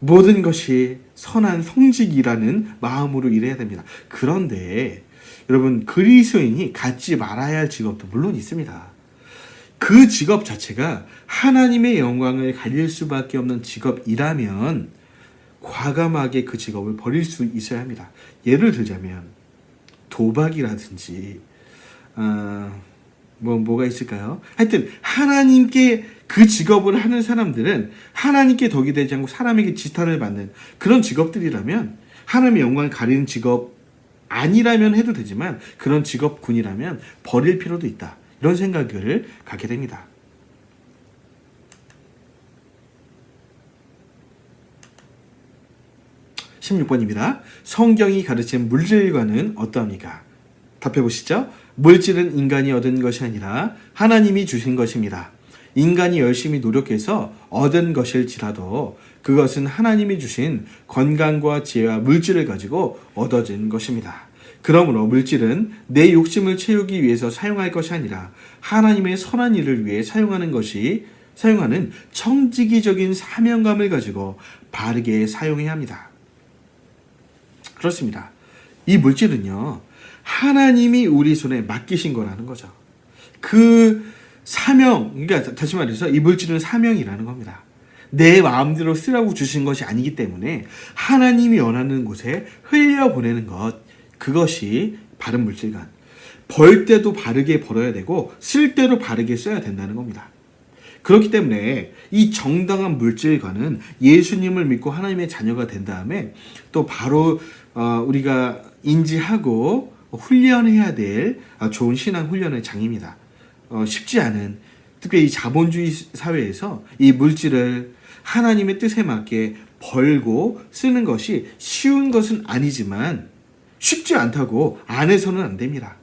모든 것이 선한 성직이라는 마음으로 일해야 됩니다. 그런데 여러분, 그리스도인이 갖지 말아야 할 직업도 물론 있습니다. 그 직업 자체가 하나님의 영광을 가릴 수밖에 없는 직업이라면 과감하게 그 직업을 버릴 수 있어야 합니다. 예를 들자면 도박이라든지 뭐가 있을까요? 하여튼 하나님께 그 직업을 하는 사람들은 하나님께 덕이 되지 않고 사람에게 지탄을 받는 그런 직업들이라면, 하나님의 영광을 가리는 직업 아니라면 해도 되지만 그런 직업군이라면 버릴 필요도 있다. 이런 생각을 갖게 됩니다. 16번입니다. 성경이 가르친 물질과는 어떠합니까? 답해보시죠. 물질은 인간이 얻은 것이 아니라 하나님이 주신 것입니다. 인간이 열심히 노력해서 얻은 것일지라도 그것은 하나님이 주신 건강과 지혜와 물질을 가지고 얻어진 것입니다. 그러므로 물질은 내 욕심을 채우기 위해서 사용할 것이 아니라 하나님의 선한 일을 위해 사용하는 청지기적인 사명감을 가지고 바르게 사용해야 합니다. 그렇습니다. 이 물질은요, 하나님이 우리 손에 맡기신 거라는 거죠. 그 사명, 그러니까 다시 말해서 이 물질은 사명이라는 겁니다. 내 마음대로 쓰라고 주신 것이 아니기 때문에 하나님이 원하는 곳에 흘려보내는 것, 그것이 바른 물질관. 벌 때도 바르게 벌어야 되고 쓸 때도 바르게 써야 된다는 겁니다. 그렇기 때문에 이 정당한 물질관은 예수님을 믿고 하나님의 자녀가 된 다음에 또 바로 우리가 인지하고 훈련해야 될 좋은 신앙 훈련의 장입니다. 쉽지 않은, 특별히 이 자본주의 사회에서 이 물질을 하나님의 뜻에 맞게 벌고 쓰는 것이 쉬운 것은 아니지만 쉽지 않다고 안 해서는 안 됩니다.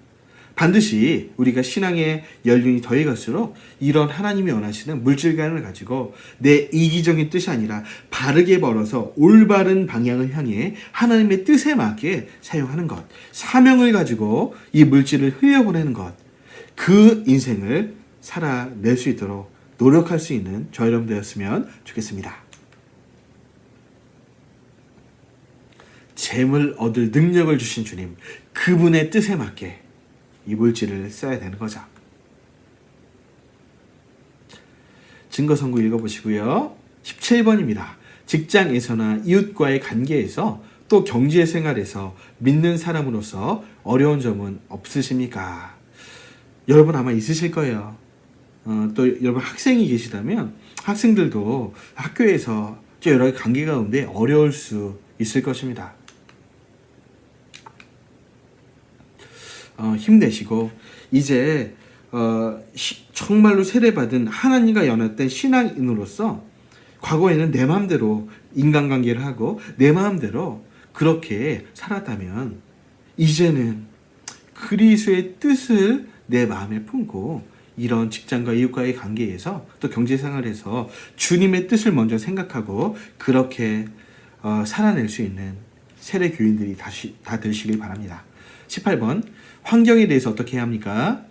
반드시 우리가 신앙의 연륜이 더해갈수록 이런 하나님이 원하시는 물질관을 가지고 내 이기적인 뜻이 아니라 바르게 벌어서 올바른 방향을 향해 하나님의 뜻에 맞게 사용하는 것, 사명을 가지고 이 물질을 흘려보내는 것, 그 인생을 살아낼 수 있도록 노력할 수 있는 저 여러분 되었으면 좋겠습니다. 재물 얻을 능력을 주신 주님, 그분의 뜻에 맞게 이 물질을 써야 되는 거죠. 증거선고 읽어보시고요. 17번입니다. 직장에서나 이웃과의 관계에서 또 경제생활에서 믿는 사람으로서 어려운 점은 없으십니까? 여러분 아마 있으실 거예요. 또 여러분 학생이 계시다면 학생들도 학교에서 여러 가지 관계 가운데 어려울 수 있을 것입니다. 힘내시고 이제 정말로 세례받은 하나님과 연합된 신앙인으로서 과거에는 내 마음대로 인간관계를 하고 내 마음대로 그렇게 살았다면 이제는 그리스도의 뜻을 내 마음에 품고 이런 직장과 이웃과의 관계에서 또 경제생활에서 주님의 뜻을 먼저 생각하고 그렇게 살아낼 수 있는 세례 교인들이 다 되시길 바랍니다. 18번, 환경에 대해서 어떻게 해야 합니까?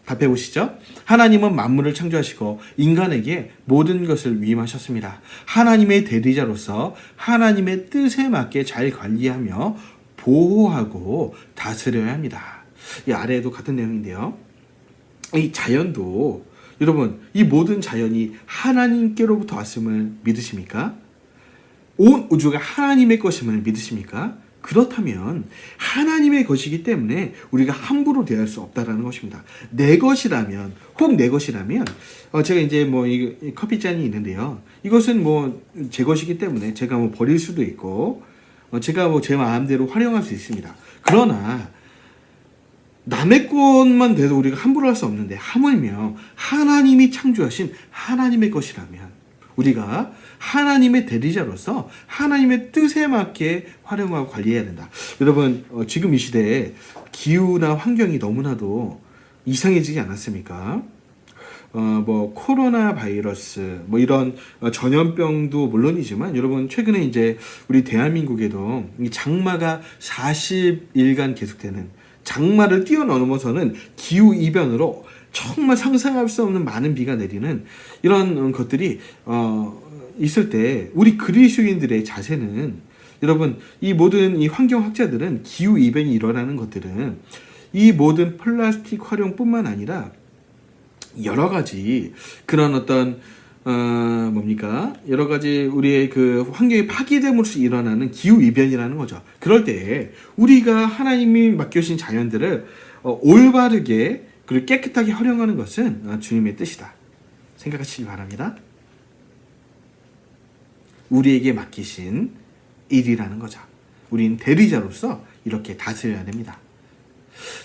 답해 보시죠. 하나님은 만물을 창조하시고 인간에게 모든 것을 위임하셨습니다. 하나님의 대리자로서 하나님의 뜻에 맞게 잘 관리하며 보호하고 다스려야 합니다. 이 아래에도 같은 내용인데요. 이 자연도, 여러분, 이 모든 자연이 하나님께로부터 왔음을 믿으십니까? 온 우주가 하나님의 것임을 믿으십니까? 그렇다면 하나님의 것이기 때문에 우리가 함부로 대할 수 없다라는 것입니다. 내 것이라면, 혹 내 것이라면, 제가 이제 이 커피잔이 있는데요. 이것은 제 것이기 때문에 제가 버릴 수도 있고, 제가 제 마음대로 활용할 수 있습니다. 그러나 남의 것만 돼도 우리가 함부로 할 수 없는데 하물며 하나님이 창조하신 하나님의 것이라면 우리가 하나님의 대리자로서 하나님의 뜻에 맞게 활용하고 관리해야 된다. 여러분, 지금 이 시대에 기후나 환경이 너무나도 이상해지지 않았습니까? 코로나 바이러스, 이런 전염병도 물론이지만 여러분 최근에 이제 우리 대한민국에도 이 장마가 40일간 계속되는, 장마를 뛰어넘어서는 기후 이변으로 정말 상상할 수 없는 많은 비가 내리는 이런 것들이 있을 때 우리 그리스도인들의 자세는, 여러분, 이 모든 이 환경학자들은 기후 이변이 일어나는 것들은 이 모든 플라스틱 활용뿐만 아니라 여러 가지 그런 어떤 여러 가지 우리의 그 환경이 파괴됨으로써 일어나는 기후 이변이라는 거죠. 그럴 때 우리가 하나님이 맡겨주신 자연들을 올바르게 그리고 깨끗하게 활용하는 것은 주님의 뜻이다 생각하시기 바랍니다. 우리에게 맡기신 일이라는 거죠. 우린 대리자로서 이렇게 다스려야 됩니다.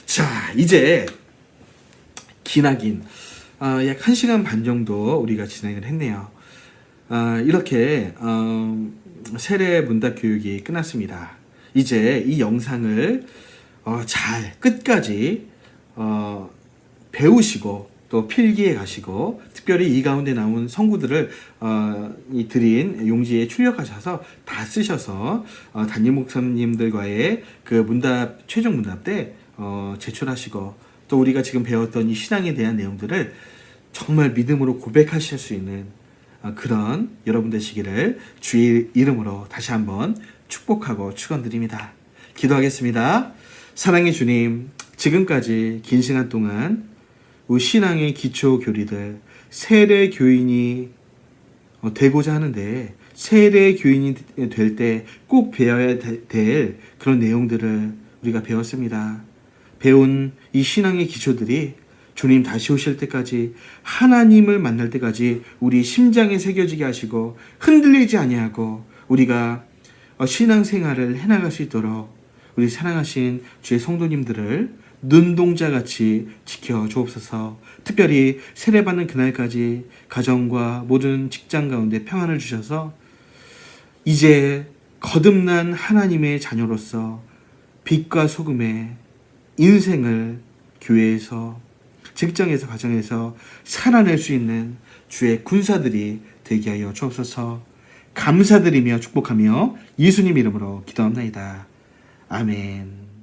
자, 이제 기나긴 약 1시간 반 정도 우리가 진행을 했네요. 이렇게 세례 문답 교육이 끝났습니다. 이제 이 영상을 잘 끝까지 배우시고 또 필기에 가시고 특별히 이 가운데 나온 성구들을 이 드린 용지에 출력하셔서 다 쓰셔서 담임 목사님들과의 그 문답 최종 문답 때 제출하시고 또 우리가 지금 배웠던 이 신앙에 대한 내용들을 정말 믿음으로 고백하실 수 있는 그런 여러분 되시기를 주의 이름으로 다시 한번 축복하고 축원드립니다. 기도하겠습니다. 사랑의 주님, 지금까지 긴 시간 동안 우리 신앙의 기초 교리들 세례 교인이 되고자 하는데 세례 교인이 될 때 꼭 배워야 될 그런 내용들을 우리가 배웠습니다. 배운 이 신앙의 기초들이 주님 다시 오실 때까지 하나님을 만날 때까지 우리 심장에 새겨지게 하시고 흔들리지 아니하고 우리가 신앙생활을 해나갈 수 있도록 우리 사랑하신 주의 성도님들을 눈동자같이 지켜 주옵소서. 특별히 세례받는 그날까지 가정과 모든 직장 가운데 평안을 주셔서 이제 거듭난 하나님의 자녀로서 빛과 소금의 인생을 교회에서 직장에서 가정에서 살아낼 수 있는 주의 군사들이 되게 하여 주옵소서. 감사드리며 축복하며 예수님 이름으로 기도합나이다. 아멘.